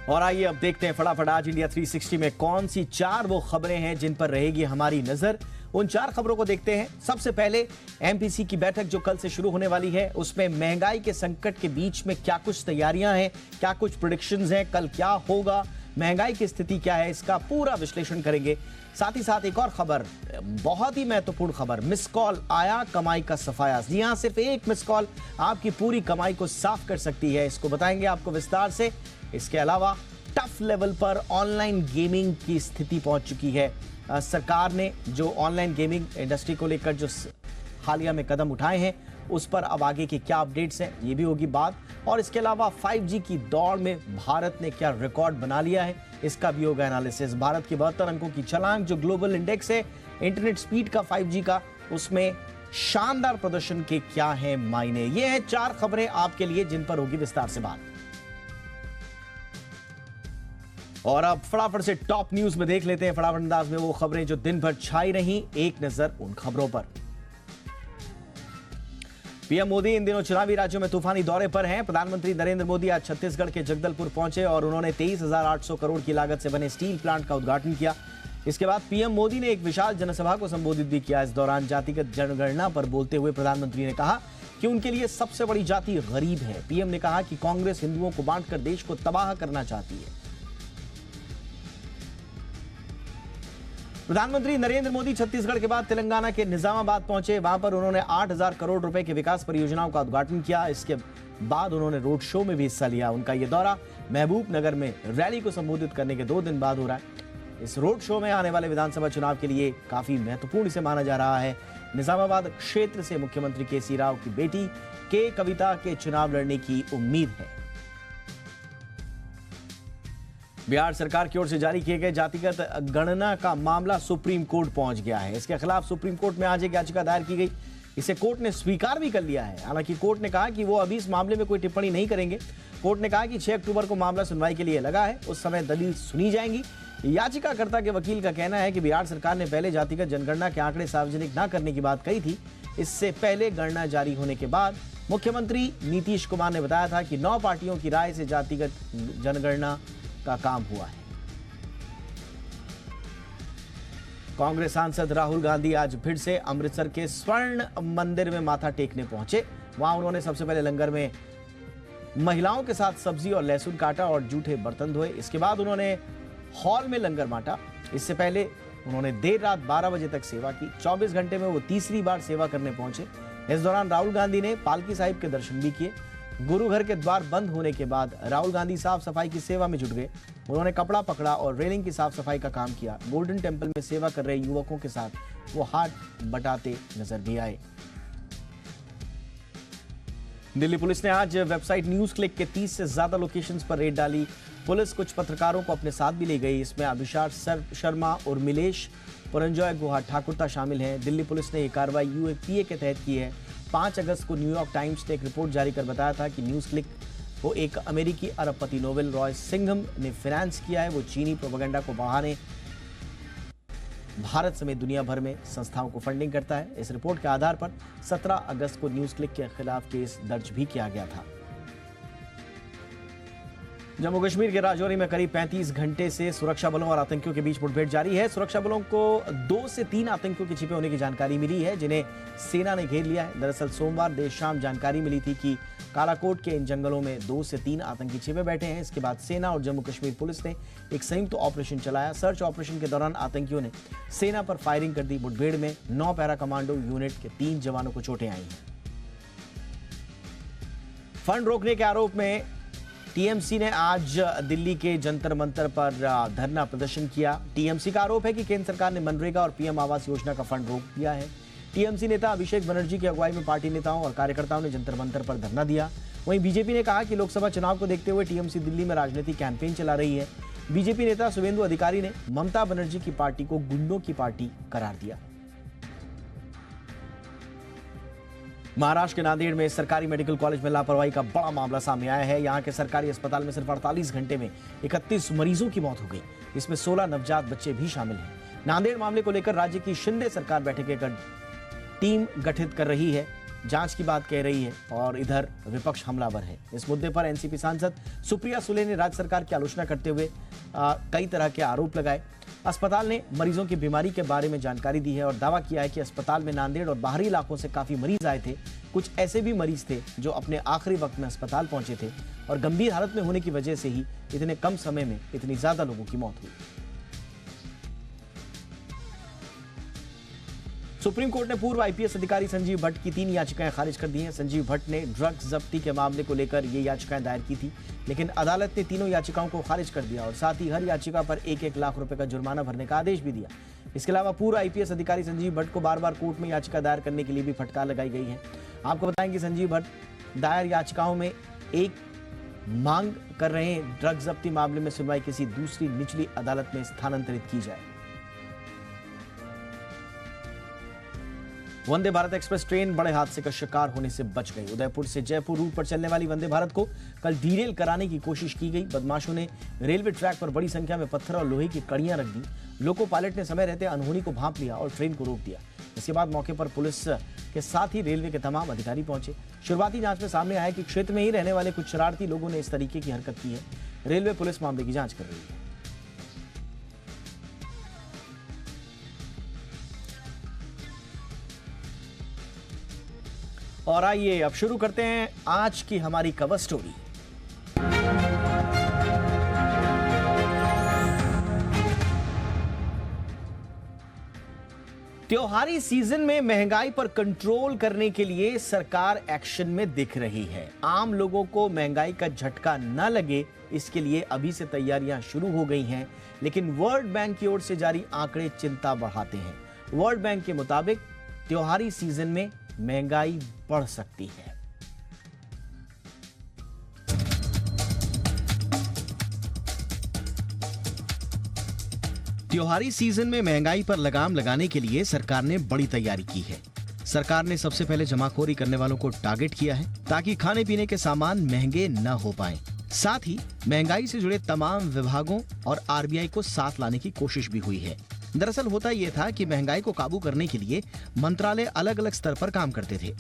और आइए अब देखते हैं फटाफट आज इंडिया 360 में कौन सी 4 वो खबरें हैं जिन पर रहेगी हमारी नजर। उन 4 खबरों को देखते हैं। सबसे पहले एमपीसी की बैठक जो कल से शुरू होने वाली है, उसमें महंगाई के संकट के बीच में क्या कुछ तैयारियां हैं, क्या कुछ प्रेडिक्शंस हैं, कल क्या होगा, महंगाई की स्थिति क्या है, इसका पूरा विश्लेषण करेंगे। साथ ही साथ एक और खबर, बहुत ही महत्वपूर्ण खबर, मिस कॉल आया कमाई का सफाया। जी हां, सिर्फ एक मिस कॉल आपकी पूरी कमाई को साफ कर सकती है, इसको बताएंगे आपको विस्तार से। इसके अलावा टफ लेवल पर ऑनलाइन गेमिंग की स्थिति पहुंच चुकी है। सरकार ने जो ऑनलाइन गेमिंग इंडस्ट्री को लेकर जो हालिया में कदम उठाए हैं, उस पर अब आगे की क्या अपडेट्स हैं, ये भी होगी बात। और इसके अलावा 5G की दौड़ में भारत ने क्या रिकॉर्ड बना लिया है, इसका भी होगा एनालिसिस। भारत की 72 अंकों की छलांग, जो ग्लोबल इंडेक्स है इंटरनेट स्पीड का 5G का, उसमें शानदार प्रदर्शन के क्या है मायने। ये है 4 खबरें आपके लिए जिन पर होगी विस्तार से बात। और अब फटाफट से टॉप न्यूज में देख लेते हैं फटाफट अंदाज में वो खबरें जो दिन भर छाई रही। एक नजर उन खबरों पर। पीएम मोदी इन दिनों चुनावी राज्यों में तूफानी दौरे पर हैं। प्रधानमंत्री नरेंद्र मोदी आज छत्तीसगढ़ के जगदलपुर पहुंचे और उन्होंने 23,800 करोड़ की लागत से बने स्टील प्लांट का उद्घाटन किया। इसके बाद पीएम मोदी ने एक विशाल जनसभा को संबोधित भी किया। इस दौरान जातिगत जनगणना पर बोलते हुए प्रधानमंत्री ने कहा कि उनके लिए सबसे बड़ी जाति गरीब है। पीएम ने कहा कि कांग्रेस हिंदुओं को बांटकर देश को तबाह करना चाहती है। प्रधानमंत्री नरेंद्र मोदी छत्तीसगढ़ के बाद तेलंगाना के निजामाबाद पहुंचे। वहां पर उन्होंने 8,000 करोड़ रुपए के विकास परियोजनाओं का उद्घाटन किया। इसके बाद उन्होंने रोड शो में भी हिस्सा लिया। उनका यह दौरा महबूब नगर में रैली को संबोधित करने के 2 दिन बाद हो रहा है। इस रोड शो में आने वाले विधानसभा चुनाव के लिए काफी महत्वपूर्ण इसे माना जा रहा है। निजामाबाद क्षेत्र से मुख्यमंत्री केसी राव की बेटी के कविता के चुनाव लड़ने की उम्मीद है। बिहार सरकार की ओर से जारी किए गए जातिगत गणना का मामला सुप्रीम कोर्ट पहुंच गया है। इसके खिलाफ सुप्रीम कोर्ट में आज एक याचिका दायर की गई। इसे कोर्ट ने स्वीकार भी कर लिया है। हालांकि कोर्ट ने कहा कि वो अभी इस मामले में कोई टिप्पणी नहीं करेंगे। कोर्ट ने कहा कि 6 अक्टूबर को मामला सुनवाई के लिए लगा है, उस समय दलील सुनी जाएंगी। याचिकाकर्ता के वकील का कहना है कि बिहार सरकार ने पहले जातिगत जनगणना के आंकड़े सार्वजनिक न करने की बात कही थी। इससे पहले गणना जारी होने के बाद मुख्यमंत्री नीतीश कुमार ने बताया था कि 9 पार्टियों की राय से जातिगत जनगणना का काम हुआ है। कांग्रेस सांसद राहुल गांधी आज फिर से अमृतसर के स्वर्ण मंदिर में माथा टेकने पहुंचे। वहां उन्होंने सबसे पहले लंगर में महिलाओं के साथ सब्जी और लहसुन काटा और जूठे बर्तन धोए। इसके बाद उन्होंने हॉल में लंगर बांटा। इससे पहले उन्होंने देर रात 12 बजे तक सेवा की। 24 घंटे में वो तीसरी बार सेवा करने पहुंचे। इस दौरान राहुल गांधी ने पालकी साहिब के दर्शन भी किए। गुरु घर के द्वार बंद होने के बाद राहुल गांधी साफ सफाई की सेवा में जुट गए। उन्होंने कपड़ा पकड़ा और रेलिंग की साफ सफाई का काम किया। गोल्डन टेम्पल में सेवा कर रहे युवकों के साथ वो हाथ बटाते नजर भी आए। दिल्ली पुलिस ने आज वेबसाइट न्यूज क्लिक के 30 से ज्यादा लोकेशंस पर रेड डाली। पुलिस कुछ पत्रकारों को अपने साथ भी ले गई। इसमें अभिषार शर्मा और मिलेश पुरंजॉय गुहा ठाकुरता शामिल हैं। दिल्ली पुलिस ने यह कार्रवाई यूएपीए के तहत की है। 5 अगस्त को न्यूयॉर्क टाइम्स ने एक रिपोर्ट जारी कर बताया था कि न्यूज क्लिक को एक अमेरिकी अरबपति नोवेल रॉय सिंघम ने फाइनेंस किया है। वो चीनी प्रोपेगेंडा को बढ़ाने भारत समेत दुनिया भर में संस्थाओं को फंडिंग करता है। इस रिपोर्ट के आधार पर 17 अगस्त को न्यूज क्लिक के खिलाफ केस दर्ज भी किया गया था। जम्मू कश्मीर के राजौरी में करीब 35 घंटे से सुरक्षा बलों और आतंकियों के बीच मुठभेड़ जारी है। सुरक्षा बलों को 2 से 3 आतंकियों के छिपे होने की जानकारी मिली है, जिन्हें सेना ने घेर लिया है। दरअसल सोमवार देर शाम जानकारी मिली थी कि कालाकोट के इन जंगलों में 2 से 3 आतंकी छिपे बैठे हैं। इसके बाद सेना और जम्मू कश्मीर पुलिस ने एक संयुक्त ऑपरेशन चलाया। सर्च ऑपरेशन के दौरान आतंकियों ने सेना पर फायरिंग कर दी। मुठभेड़ में 9 पैरा कमांडो यूनिट के 3 जवानों को चोटें आई हैं। फंड रोकने के आरोप में टीएमसी ने आज दिल्ली के जंतर मंतर पर धरना प्रदर्शन किया। टीएमसी का आरोप है कि केंद्र सरकार ने मनरेगा और पीएम आवास योजना का फंड रोक दिया है। टीएमसी नेता अभिषेक बनर्जी की अगुवाई में पार्टी नेताओं और कार्यकर्ताओं ने जंतर मंतर पर धरना दिया। वहीं बीजेपी ने कहा कि लोकसभा चुनाव को देखते हुए टीएमसी दिल्ली में राजनीतिक कैंपेन चला रही है। बीजेपी नेता शुभेंदु अधिकारी ने ममता बनर्जी की पार्टी को गुंडों की पार्टी करार दिया। महाराष्ट्र के नांदेड़ में सरकारी मेडिकल कॉलेज में लापरवाही का बड़ा मामला सामने आया है। यहां के सरकारी अस्पताल में सिर्फ 48 घंटे में 31 मरीजों की मौत हो गई। इसमें 16 नवजात बच्चे भी शामिल हैं। नांदेड़ मामले को लेकर राज्य की शिंदे सरकार बैठक टीम गठित कर रही है। जांच की बात कह रही है और इधर विपक्ष हमलावर है। इस मुद्दे पर एनसीपी सांसद सुप्रिया सुले ने राज्य सरकार की आलोचना करते हुए कई तरह के आरोप लगाए। अस्पताल ने मरीजों की बीमारी के बारे में जानकारी दी है और दावा किया है कि अस्पताल में नांदेड़ और बाहरी इलाकों से काफी मरीज आए थे। कुछ ऐसे भी मरीज थे जो अपने आखिरी वक्त में अस्पताल पहुंचे थे और गंभीर हालत में होने की वजह से ही इतने कम समय में इतनी ज्यादा लोगों की मौत हुई। सुप्रीम कोर्ट ने पूर्व आईपीएस अधिकारी संजीव भट्ट की 3 याचिकाएं खारिज कर दी हैं। संजीव भट्ट ने ड्रग्स जब्ती के मामले को लेकर ये याचिकाएं दायर की थी, लेकिन अदालत ने तीनों याचिकाओं को खारिज कर दिया और साथ ही हर याचिका पर 1-1 लाख रुपए का जुर्माना भरने का आदेश भी दिया। इसके अलावा पूर्व आईपीएस अधिकारी संजीव भट्ट को बार बार कोर्ट में याचिका दायर करने के लिए भी फटकार लगाई गई है। आपको बताएं कि संजीव भट्ट दायर याचिकाओं में एक मांग कर रहे हैं ड्रग्स जब्ती मामले में सुनवाई किसी दूसरी निचली अदालत में स्थानांतरित की जाए। वंदे भारत एक्सप्रेस ट्रेन बड़े हादसे का शिकार होने से बच गई। उदयपुर से जयपुर रूट पर चलने वाली वंदे भारत को कल डीरेल कराने की कोशिश की गई। बदमाशों ने रेलवे ट्रैक पर बड़ी संख्या में पत्थर और लोहे की कड़ियां रख दी। लोको पायलट ने समय रहते अनहोनी को भांप लिया और ट्रेन को रोक दिया। इसके बाद मौके पर पुलिस के साथ ही रेलवे के तमाम अधिकारी पहुंचे। शुरुआती जांच में सामने आया कि क्षेत्र में ही रहने वाले कुछ शरारती लोगों ने इस तरीके की हरकत की है। रेलवे पुलिस मामले की जांच कर रही है। और आइए अब शुरू करते हैं आज की हमारी कवर स्टोरी। त्योहारी सीजन में महंगाई पर कंट्रोल करने के लिए सरकार एक्शन में दिख रही है। आम लोगों को महंगाई का झटका न लगे, इसके लिए अभी से तैयारियां शुरू हो गई हैं, लेकिन वर्ल्ड बैंक की ओर से जारी आंकड़े चिंता बढ़ाते हैं। वर्ल्ड बैंक के मुताबिक त्योहारी सीजन में महंगाई बढ़ सकती है। त्योहारी सीजन में महंगाई पर लगाम लगाने के लिए सरकार ने बड़ी तैयारी की है। सरकार ने सबसे पहले जमाखोरी करने वालों को टारगेट किया है ताकि खाने पीने के सामान महंगे न हो पाएं। साथ ही महंगाई से जुड़े तमाम विभागों और आरबीआई को साथ लाने की कोशिश भी हुई है। दरअसल होता यह था कि महंगाई को काबू करने के लिए मंत्रालय अलग अलग स्तर पर काम करते थे।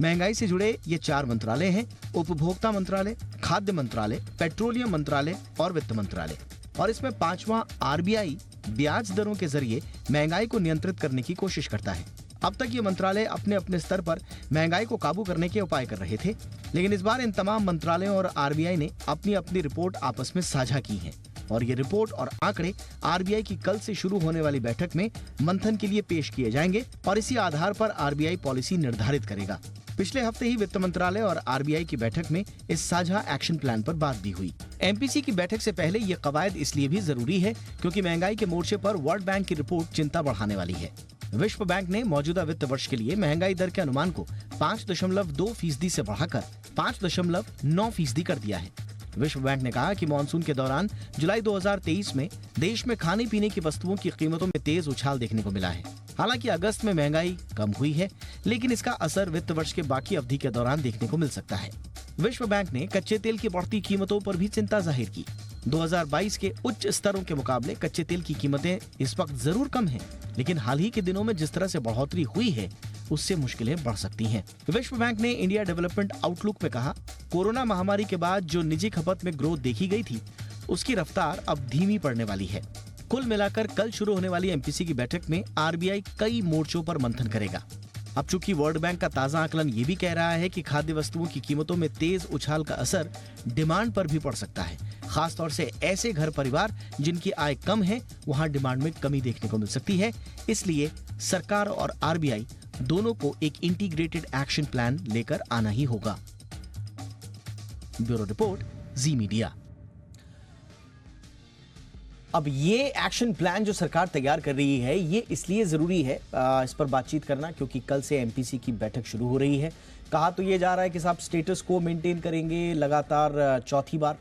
महंगाई से जुड़े ये 4 मंत्रालय हैं: उपभोक्ता मंत्रालय, खाद्य मंत्रालय, पेट्रोलियम मंत्रालय और वित्त मंत्रालय। और इसमें 5वां आरबीआई ब्याज दरों के जरिए महंगाई को नियंत्रित करने की कोशिश करता है। अब तक ये मंत्रालय अपने अपने स्तर पर महंगाई को काबू करने के उपाय कर रहे थे, लेकिन इस बार इन तमाम मंत्रालयों और आरबीआई ने अपनी अपनी रिपोर्ट आपस में साझा की है और ये रिपोर्ट और आंकड़े आरबीआई की कल से शुरू होने वाली बैठक में मंथन के लिए पेश किए जाएंगे और इसी आधार पर आरबीआई पॉलिसी निर्धारित करेगा। पिछले हफ्ते ही वित्त मंत्रालय और आरबीआई की बैठक में इस साझा एक्शन प्लान पर बात भी हुई। एमपीसी की बैठक से पहले ये कवायद इसलिए भी जरूरी है क्योंकि महंगाई के मोर्चे पर वर्ल्ड बैंक की रिपोर्ट चिंता बढ़ाने वाली है। विश्व बैंक ने मौजूदा वित्त वर्ष के लिए महंगाई दर के अनुमान को 5.2% से बढ़ाकर 5.9% कर दिया है। विश्व बैंक ने कहा कि मानसून के दौरान जुलाई 2023 में देश में खाने पीने की वस्तुओं की कीमतों में तेज उछाल देखने को मिला है। हालांकि अगस्त में महंगाई कम हुई है, लेकिन इसका असर वित्त वर्ष के बाकी अवधि के दौरान देखने को मिल सकता है। विश्व बैंक ने कच्चे तेल की बढ़ती कीमतों पर भी चिंता जाहिर की। 2022 के उच्च स्तरों के मुकाबले कच्चे तेल की कीमतें इस वक्त जरूर कम हैं, लेकिन हाल ही के दिनों में जिस तरह से बढ़ोतरी हुई है उससे मुश्किलें बढ़ सकती हैं। विश्व बैंक ने इंडिया डेवलपमेंट आउटलुक में कहा, कोरोना महामारी के बाद जो निजी खपत में ग्रोथ देखी गई थी उसकी रफ्तार अब धीमी पड़ने वाली है। कुल मिलाकर कल शुरू होने वाली एमपीसी की बैठक में आरबीआई कई मोर्चों पर मंथन करेगा। अब चूंकि वर्ल्ड बैंक का ताजा आकलन ये भी कह रहा है कि खाद्य वस्तुओं की कीमतों में तेज उछाल का असर डिमांड पर भी पड़ सकता है। खासतौर से ऐसे घर परिवार जिनकी आय कम है, वहां डिमांड में कमी देखने को मिल सकती है। इसलिए सरकार और आरबीआई दोनों को एक इंटीग्रेटेड एक्शन प्लान लेकर आना ही होगा। ब्यूरो रिपोर्ट, जी मीडिया। अब ये एक्शन प्लान जो सरकार तैयार कर रही है, ये इसलिए जरूरी है इस पर बातचीत करना क्योंकि कल से एमपीसी की बैठक शुरू हो रही है। कहा तो ये जा रहा है कि साहब स्टेटस को मेंटेन करेंगे लगातार चौथी बार,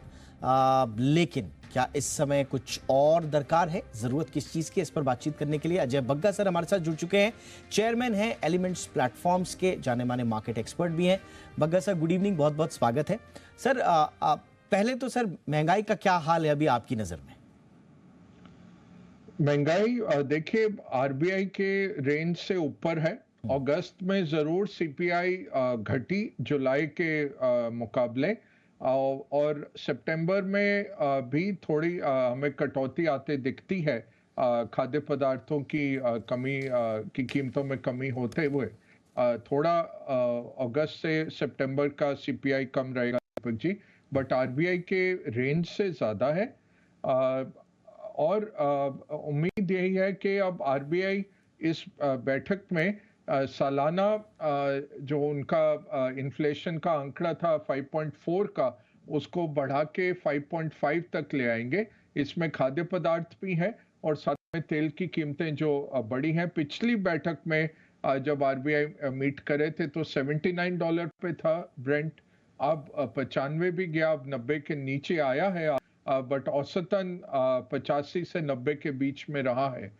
लेकिन क्या इस समय कुछ और दरकार है, जरूरत किस चीज की? इस पर बातचीत करने के लिए अजय बग्गा सर हमारे साथ जुड़ चुके हैं। चेयरमैन हैं एलिमेंट्स प्लेटफॉर्म्स के, जाने माने मार्केट एक्सपर्ट भी हैं। बग्गा सर, गुड इवनिंग, बहुत बहुत स्वागत है। सर पहले तो सर महंगाई का क्या हाल है अभी आपकी नजर में? महंगाई देखिए आरबीआई के रेंज से ऊपर है अगस्त में ज़रूर सीपीआई घटी जुलाई के मुकाबले, और सितंबर में भी थोड़ी हमें कटौती आते दिखती है खाद्य पदार्थों की कमी की कीमतों में कमी होते हुए। थोड़ा अगस्त से सितंबर का सीपीआई कम रहेगा दीपक जी, बट आरबीआई के रेंज से ज़्यादा है। और उम्मीद यही है कि अब आरबीआई इस बैठक में सालाना जो उनका इन्फ्लेशन का आंकड़ा था 5.4 का, उसको बढ़ा के 5.5 तक ले आएंगे। इसमें खाद्य पदार्थ भी है और साथ में तेल की कीमतें जो बढ़ी हैं। पिछली बैठक में जब आरबीआई मीट करे थे तो $79 पे था ब्रेंट, अब 95 भी गया, अब 90 के नीचे आया है, बट औसतन 85 से 90 के बीच में रहा है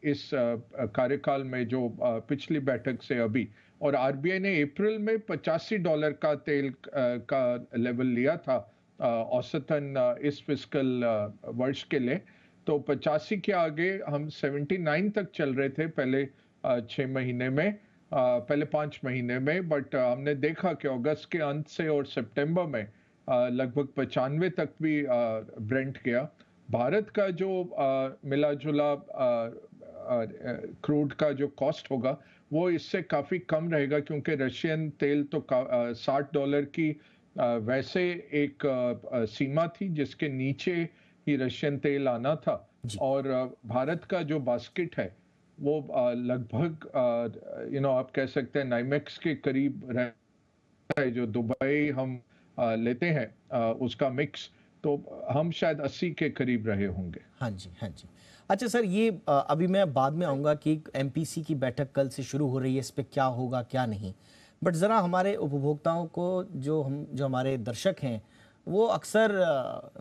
इस कार्यकाल में, जो पिछली बैठक से अभी। और आरबीआई ने अप्रैल में $85 का तेल का लेवल लिया था औसतन इस फिस्कल वर्ष के लिए। तो 85 के आगे हम 79 तक चल रहे थे पहले 6 महीने में, पहले 5 महीने में, बट हमने देखा कि अगस्त के अंत से और सितंबर में लगभग 95 तक भी ब्रेंट गया। भारत का जो मिला जुला क्रूड का जो कॉस्ट होगा वो इससे काफ़ी कम रहेगा, क्योंकि रशियन तेल तो $60 की वैसे एक सीमा थी जिसके नीचे ही रशियन तेल आना था। और भारत का जो बास्केट है वो लगभग आप कह सकते हैं नाइमेक्स के करीब रहता है, जो दुबई हम लेते हैं उसका मिक्स, तो हम शायद 80 के करीब रहे होंगे। हाँ जी, हाँ जी। अच्छा सर, ये अभी मैं बाद में आऊँगा कि एमपीसी की बैठक कल से शुरू हो रही है, इस पे क्या होगा क्या नहीं, बट ज़रा हमारे उपभोक्ताओं को, जो हमारे दर्शक हैं, वो अक्सर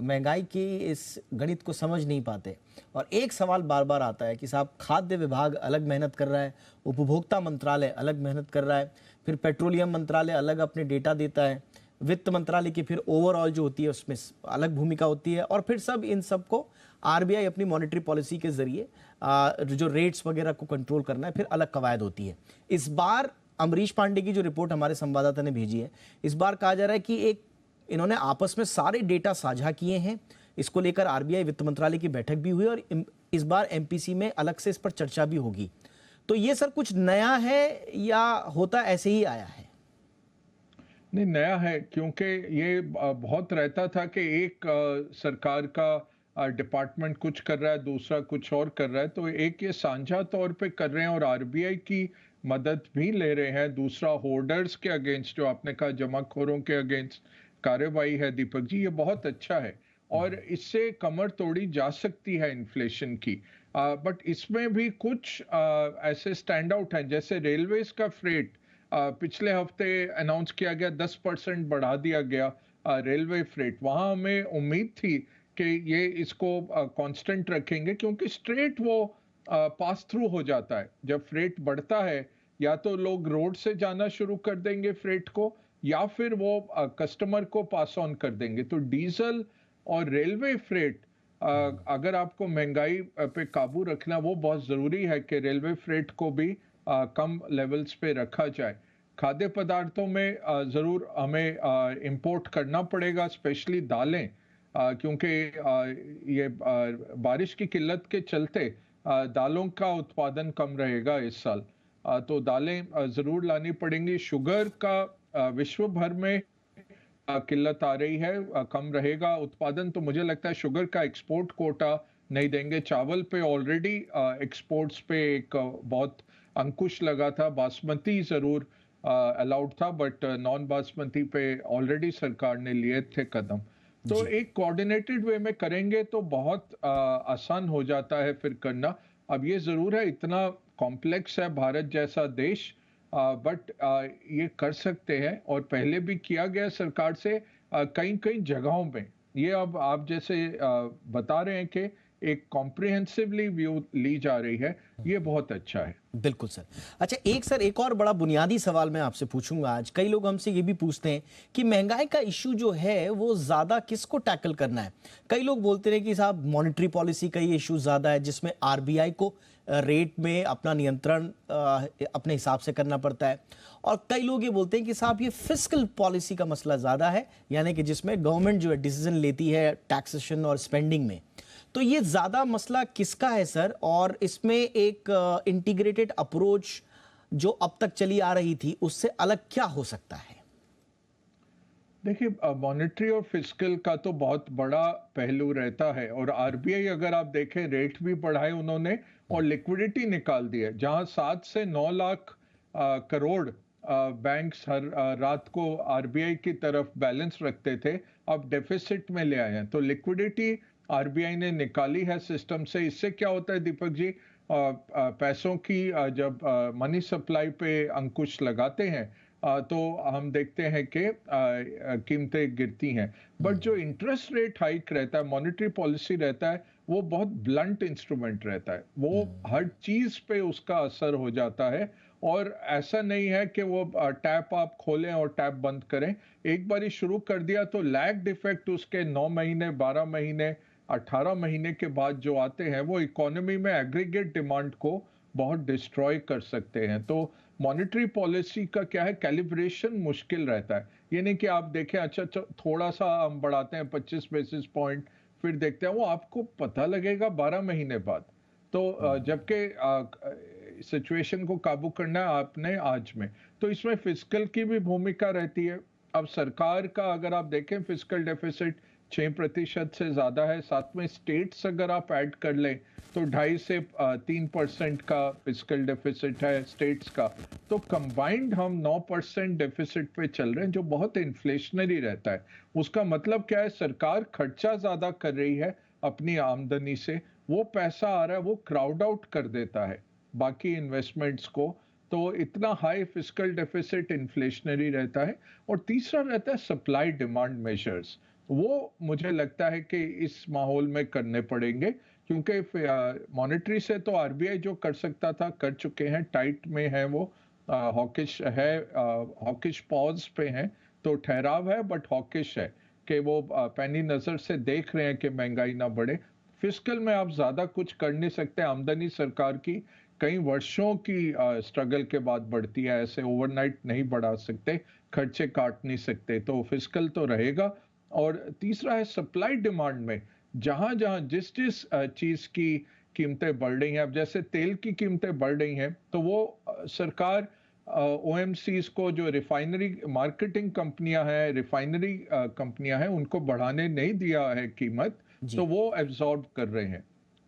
महंगाई की इस गणित को समझ नहीं पाते। और एक सवाल बार बार आता है कि साहब, खाद्य विभाग अलग मेहनत कर रहा है, उपभोक्ता मंत्रालय अलग मेहनत कर रहा है, फिर पेट्रोलियम मंत्रालय अलग अपने डेटा देता है, वित्त मंत्रालय की फिर ओवरऑल जो होती है उसमें अलग भूमिका होती है, और फिर सब इन सबको आरबीआई अपनी मॉनेटरी पॉलिसी के जरिए जो रेट्स वगैरह को कंट्रोल करना है, फिर अलग कवायद होती है। इस बार अमरीश पांडे की जो रिपोर्ट हमारे संवाददाता ने भेजी है, इस बार कहा जा रहा है कि इन्होंने आपस में सारे डेटा साझा किए हैं। इसको लेकर आरबीआई वित्त मंत्रालय की बैठक भी हुई और इस बार एमपीसी में अलग से इस पर चर्चा भी होगी। तो ये सर कुछ नया है या होता ऐसे ही आया है? नहीं, नया है, क्योंकि ये बहुत रहता था कि एक सरकार का डिपार्टमेंट कुछ कर रहा है, दूसरा कुछ और कर रहा है, तो एक ये साझा तौर पे कर रहे हैं और आरबीआई की मदद भी ले रहे हैं। दूसरा, होर्डर्स के अगेंस्ट, जो आपने कहा जमाखोरों के अगेंस्ट कार्रवाई है दीपक जी, ये बहुत अच्छा है और इससे कमर तोड़ी जा सकती है इन्फ्लेशन की। बट इसमें भी कुछ ऐसे स्टैंड आउट हैं, जैसे रेलवेज का फ्रेट पिछले हफ्ते अनाउंस किया गया, 10% बढ़ा दिया गया रेलवे फ्रेट। वहां हमें उम्मीद थी कि ये इसको कांस्टेंट रखेंगे, क्योंकि स्ट्रेट वो पास थ्रू हो जाता है। जब फ्रेट बढ़ता है, या तो लोग रोड से जाना शुरू कर देंगे फ्रेट को, या फिर वो कस्टमर को पास ऑन कर देंगे। तो डीजल और रेलवे फ्रेट, अगर आपको महंगाई पे काबू रखना, वो बहुत ज़रूरी है कि रेलवे फ्रेट को भी कम लेवल्स पे रखा जाए। खाद्य पदार्थों में ज़रूर हमें इंपोर्ट करना पड़ेगा, स्पेशली दालें, क्योंकि ये बारिश की किल्लत के चलते दालों का उत्पादन कम रहेगा इस साल। तो दालें ज़रूर लानी पड़ेंगी। शुगर का विश्व भर में किल्लत आ रही है, कम रहेगा उत्पादन, तो मुझे लगता है शुगर का एक्सपोर्ट कोटा नहीं देंगे। चावल पे ऑलरेडी एक्सपोर्ट्स पे एक बहुत अंकुश लगा था। बासमती ज़रूर अलाउड था, बट नॉन बासमती पे ऑलरेडी सरकार ने लिए थे कदम। तो एक कोऑर्डिनेटेड वे में करेंगे तो बहुत आसान हो जाता है फिर करना। अब ये ज़रूर है, इतना कॉम्प्लेक्स है भारत जैसा देश, बट ये कर सकते हैं और पहले भी किया गया सरकार से कई कई जगहों में। ये अब आप जैसे बता रहे हैं कि एक कॉम्प्रिहेंसिवली व्यू ली जा रही है, ये बहुत अच्छा है। बिल्कुल सर। अच्छा, एक और बड़ा बुनियादी सवाल मैं आपसे पूछूंगा आज। कई लोग हमसे ये भी पूछते हैं कि महंगाई का इश्यू जो है वो ज्यादा किसको टैकल करना है। कई लोग बोलते हैं कि साहब मॉनेटरी पॉलिसी का ये इश्यू ज्यादा है, जिसमें आरबीआई को रेट में अपना नियंत्रण अपने हिसाब से करना पड़ता है। और कई लोग ये बोलते हैं कि साहब ये फिस्कल पॉलिसी का मसला ज्यादा है, यानी कि जिसमें गवर्नमेंट जो है डिसीजन लेती है टैक्सेशन और स्पेंडिंग में। तो ये ज्यादा मसला किसका है सर, और इसमें एक इंटीग्रेटेड अप्रोच जो अब तक चली आ रही थी उससे अलग क्या हो सकता है? देखिए, मॉनेटरी और फिस्कल का तो बहुत बड़ा पहलू रहता है, और आरबीआई अगर आप देखें रेट भी बढ़ाए उन्होंने और लिक्विडिटी निकाल दी है। जहां 7 से 9 लाख करोड़ बैंक्स हर रात को आरबीआई की तरफ बैलेंस रखते थे, अब डेफिसिट में ले आए हैं। तो लिक्विडिटी आरबीआई ने निकाली है सिस्टम से। इससे क्या होता है दीपक जी, पैसों की जब मनी सप्लाई पे अंकुश लगाते हैं तो हम देखते हैं कि कीमतें गिरती हैं। बट जो इंटरेस्ट रेट हाइक रहता है, मॉनेटरी पॉलिसी रहता है, वो बहुत ब्लंट इंस्ट्रूमेंट रहता है। वो हर चीज पे उसका असर हो जाता है, और ऐसा नहीं है कि वो टैप आप खोलें और टैप बंद करें। एक बार शुरू कर दिया तो लैग्ड इफेक्ट उसके 9 महीने, 12 महीने, 18 महीने के बाद जो आते हैं वो इकोनॉमी में एग्रीगेट डिमांड को बहुत डिस्ट्रॉय कर सकते हैं। तो मॉनेटरी पॉलिसी का क्या है, कैलिब्रेशन मुश्किल रहता है। ये नहीं कि आप देखें अच्छा थोड़ा सा हम बढ़ाते हैं 25 बेसिस पॉइंट, फिर देखते हैं, वो आपको पता लगेगा 12 महीने बाद। तो जबकि सिचुएशन को काबू करना है आपने आज में, तो इसमें फिस्कल की भी भूमिका रहती है। अब सरकार का अगर आप देखें फिस्कल डेफिसिट 6% से ज्यादा है, साथ में स्टेट्स अगर आप ऐड कर लें तो 2.5 से 3% का फिस्कल डेफिसिट है स्टेट्स का। तो कंबाइंड हम 9% डेफिसिट पे चल रहे हैं, जो बहुत इन्फ्लेशनरी रहता है। उसका मतलब क्या है, सरकार खर्चा ज्यादा कर रही है अपनी आमदनी से, वो पैसा आ रहा है वो क्राउड आउट कर देता है बाकी इन्वेस्टमेंट्स को। तो इतना हाई फिस्कल डेफिसिट इन्फ्लेशनरी रहता है। और तीसरा रहता है सप्लाई डिमांड मेजर्स, वो मुझे लगता है कि इस माहौल में करने पड़ेंगे, क्योंकि मॉनेटरी से तो आरबीआई जो कर सकता था कर चुके हैं, टाइट में है वो, हॉकिश है, हॉकिश पॉज पे है, तो ठहराव है बट हॉकिश है कि वो पैनी नजर से देख रहे हैं कि महंगाई ना बढ़े। फिस्कल में आप ज्यादा कुछ कर नहीं सकते, आमदनी सरकार की कई वर्षों की स्ट्रगल के बाद बढ़ती है, ऐसे ओवरनाइट नहीं बढ़ा सकते, खर्चे काट नहीं सकते, तो फिस्कल तो रहेगा। और तीसरा है सप्लाई डिमांड में, जहां जहां जिस जिस चीज की कीमतें बढ़ रही हैं, अब जैसे तेल की कीमतें बढ़ रही हैं, तो वो सरकार ओएमसीज को, जो रिफाइनरी मार्केटिंग कंपनियां हैं, रिफाइनरी कंपनियां हैं, उनको बढ़ाने नहीं दिया है कीमत, तो जी वो एब्जॉर्ब कर रहे हैं।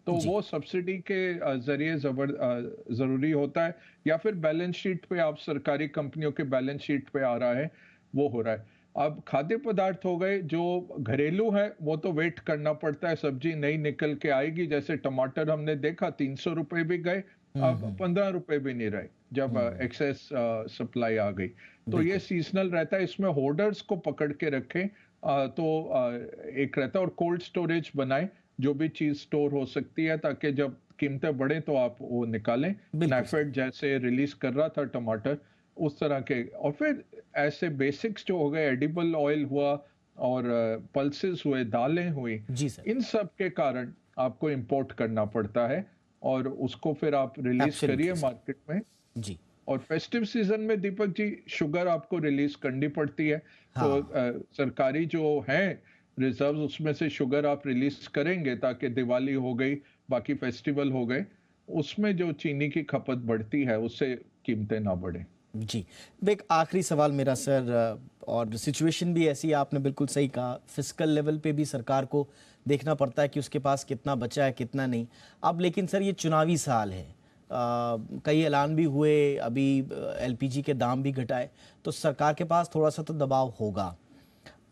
तो जी वो सब्सिडी के जरिए जरूरी होता है, या फिर बैलेंस शीट पे, आप सरकारी कंपनियों के बैलेंस शीट पे आ रहा है, वो हो रहा है। अब खाद्य पदार्थ हो गए जो घरेलू है, वो तो वेट करना पड़ता है, सब्जी नई निकल के आएगी। जैसे टमाटर हमने देखा 300 रुपए भी गए, अब 15 रुपए भी नहीं रहे जब एक्सेस सप्लाई आ गई। तो ये बिल्कुल सीजनल रहता है, इसमें होर्डर्स को पकड़ के रखें। एक रहता है, और कोल्ड स्टोरेज बनाएं, जो भी चीज स्टोर हो सकती है, ताकि जब कीमतें बढ़े तो आप वो निकालें। बिल्कुल सर। नाफेड जैसे रिलीज कर रहा था टमाटर, उस तरह के। और फिर ऐसे बेसिक्स जो हो गए, एडिबल ऑयल हुआ और पल्सेस हुए, दालें हुई, जी सर। इन सब के कारण आपको इंपोर्ट करना पड़ता है, और उसको फिर आप रिलीज करिए एब्सोल्युटली सर। मार्केट में। जी और फेस्टिव सीजन में दीपक जी शुगर आपको रिलीज करनी पड़ती है, तो हाँ सरकारी जो है रिजर्व, उसमें से शुगर आप रिलीज करेंगे, ताकि दिवाली हो गई, बाकी फेस्टिवल हो गए, उसमें जो चीनी की खपत बढ़ती है उससे कीमतें ना बढ़े। जी। एक आखिरी सवाल मेरा सर, और सिचुएशन भी ऐसी है, आपने बिल्कुल सही कहा, फिस्कल लेवल पे भी सरकार को देखना पड़ता है कि उसके पास कितना बचा है कितना नहीं। अब लेकिन सर ये चुनावी साल है, कई ऐलान भी हुए, अभी एलपीजी के दाम भी घटाए, तो सरकार के पास थोड़ा सा तो दबाव होगा।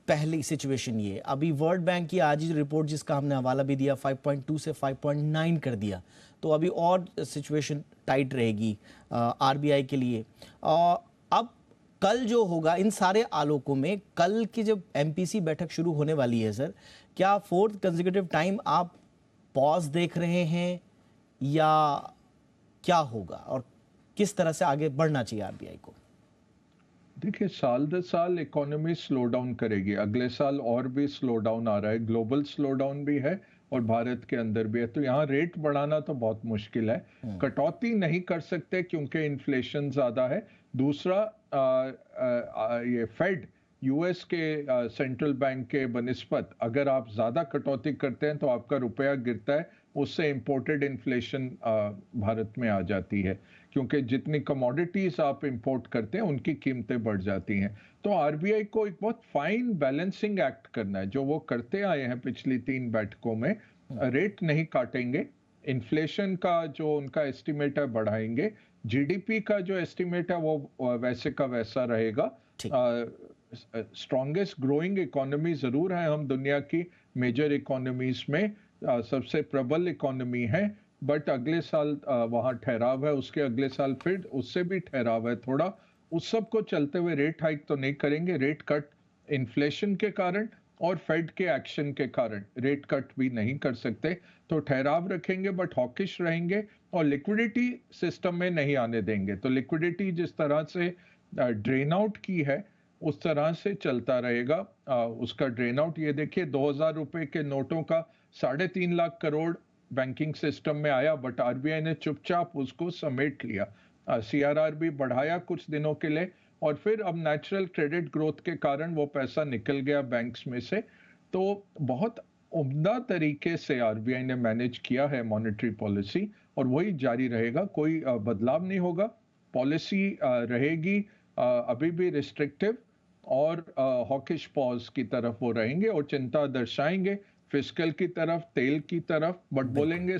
पहली सिचुएशन ये, अभी वर्ल्ड बैंक की आज ही रिपोर्ट जिसका हमने हवाला भी दिया, 5.2 से 5.9 कर दिया, तो अभी और सिचुएशन टाइट रहेगी आरबीआई के लिए। अब कल जो होगा, इन सारे आलोकों में कल की जब एमपीसी बैठक शुरू होने वाली है सर, क्या फोर्थ कंसेक्यूटिव टाइम आप पॉज देख रहे हैं या क्या होगा और किस तरह से आगे बढ़ना चाहिए आरबीआई को? देखिए, साल दर साल इकोनॉमी स्लो डाउन करेगी। अगले साल और भी स्लो डाउन आ रहा है, ग्लोबल स्लो डाउन भी है और भारत के अंदर भी है। तो यहाँ रेट बढ़ाना तो बहुत मुश्किल है। कटौती नहीं कर सकते क्योंकि इन्फ्लेशन ज्यादा है। दूसरा, ये फेड यूएस के सेंट्रल बैंक के बनिस्बत अगर आप ज्यादा कटौती करते हैं तो आपका रुपया गिरता है, उससे इंपोर्टेड इन्फ्लेशन भारत में आ जाती है, क्योंकि जितनी कमोडिटीज आप इंपोर्ट करते हैं उनकी कीमतें बढ़ जाती हैं। तो आरबीआई को एक बहुत फाइन बैलेंसिंग एक्ट करना है, जो वो करते आए हैं पिछली 3 बैठकों में। रेट नहीं काटेंगे, इन्फ्लेशन का जो उनका एस्टिमेट है बढ़ाएंगे, जीडीपी का जो एस्टिमेट है वो वैसे का वैसा रहेगा। स्ट्रॉन्गेस्ट ग्रोइंग इकोनॉमी जरूर है हम दुनिया की मेजर इकोनॉमीज में, सबसे प्रबल इकोनॉमी है, बट अगले साल वहां ठहराव है, उसके अगले साल फिर उससे भी ठहराव है थोड़ा। उस सब को चलते हुए रेट हाइक तो नहीं करेंगे। रेट कट इन्फ्लेशन के कारण और फेड के एक्शन के कारण रेट कट भी नहीं कर सकते। तो ठहराव रखेंगे बट हॉकिश रहेंगे और लिक्विडिटी सिस्टम में नहीं आने देंगे। तो लिक्विडिटी जिस तरह से ड्रेन आउट की है उस तरह से चलता रहेगा। उसका ड्रेन आउट ये देखिए, 2000 रुपए के नोटों का 3.5 लाख करोड़ बैंकिंग सिस्टम में आया, बट आरबीआई ने चुपचाप उसको समेट लिया। सीआरआर भी बढ़ाया कुछ दिनों के लिए और फिर अब नेचुरल क्रेडिट ग्रोथ के कारण वो पैसा निकल गया बैंक्स में से। तो बहुत उम्दा तरीके से आरबीआई ने मैनेज किया है मॉनेटरी पॉलिसी और वही जारी रहेगा, कोई बदलाव नहीं होगा। पॉलिसी रहेगी अभी भी रिस्ट्रिक्टिव और हॉकिश पॉज की तरफ वो रहेंगे और चिंता दर्शाएंगे फिस्कल की तरफ, तेल की तरफ, बट बोलेंगे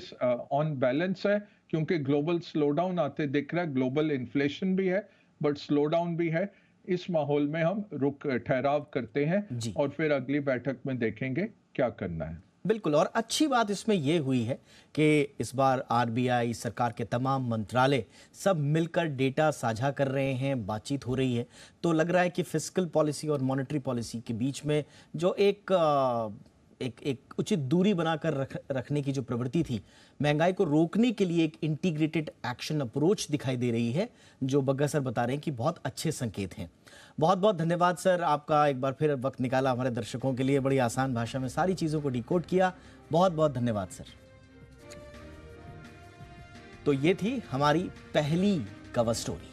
ऑन बैलेंस है, क्योंकि ग्लोबल स्लो डाउन आते दिख रहा है, ग्लोबल इन्फ्लेशन भी है बट स्लो डाउन भी है। इस माहौल में हम ठहराव करते हैं और फिर अगली बैठक में देखेंगे क्या करना है। बिल्कुल, और अच्छी बात इसमें यह हुई है कि इस बार आरबीआई, सरकार के तमाम मंत्रालय सब मिलकर डेटा साझा कर रहे हैं, बातचीत हो रही है। तो लग रहा है कि फिस्कल पॉलिसी और मॉनेटरी पॉलिसी के बीच में जो एक उचित दूरी बनाकर रखने की जो प्रवृत्ति थी, महंगाई को रोकने के लिए एक इंटीग्रेटेड एक्शन अप्रोच दिखाई दे रही है, जो बग्गा सर बता रहे हैं कि बहुत अच्छे संकेत हैं। बहुत बहुत धन्यवाद सर, आपका एक बार फिर वक्त निकाला हमारे दर्शकों के लिए, बड़ी आसान भाषा में सारी चीजों को डिकोड किया। बहुत बहुत धन्यवाद सर। तो ये थी हमारी पहली कवर स्टोरी।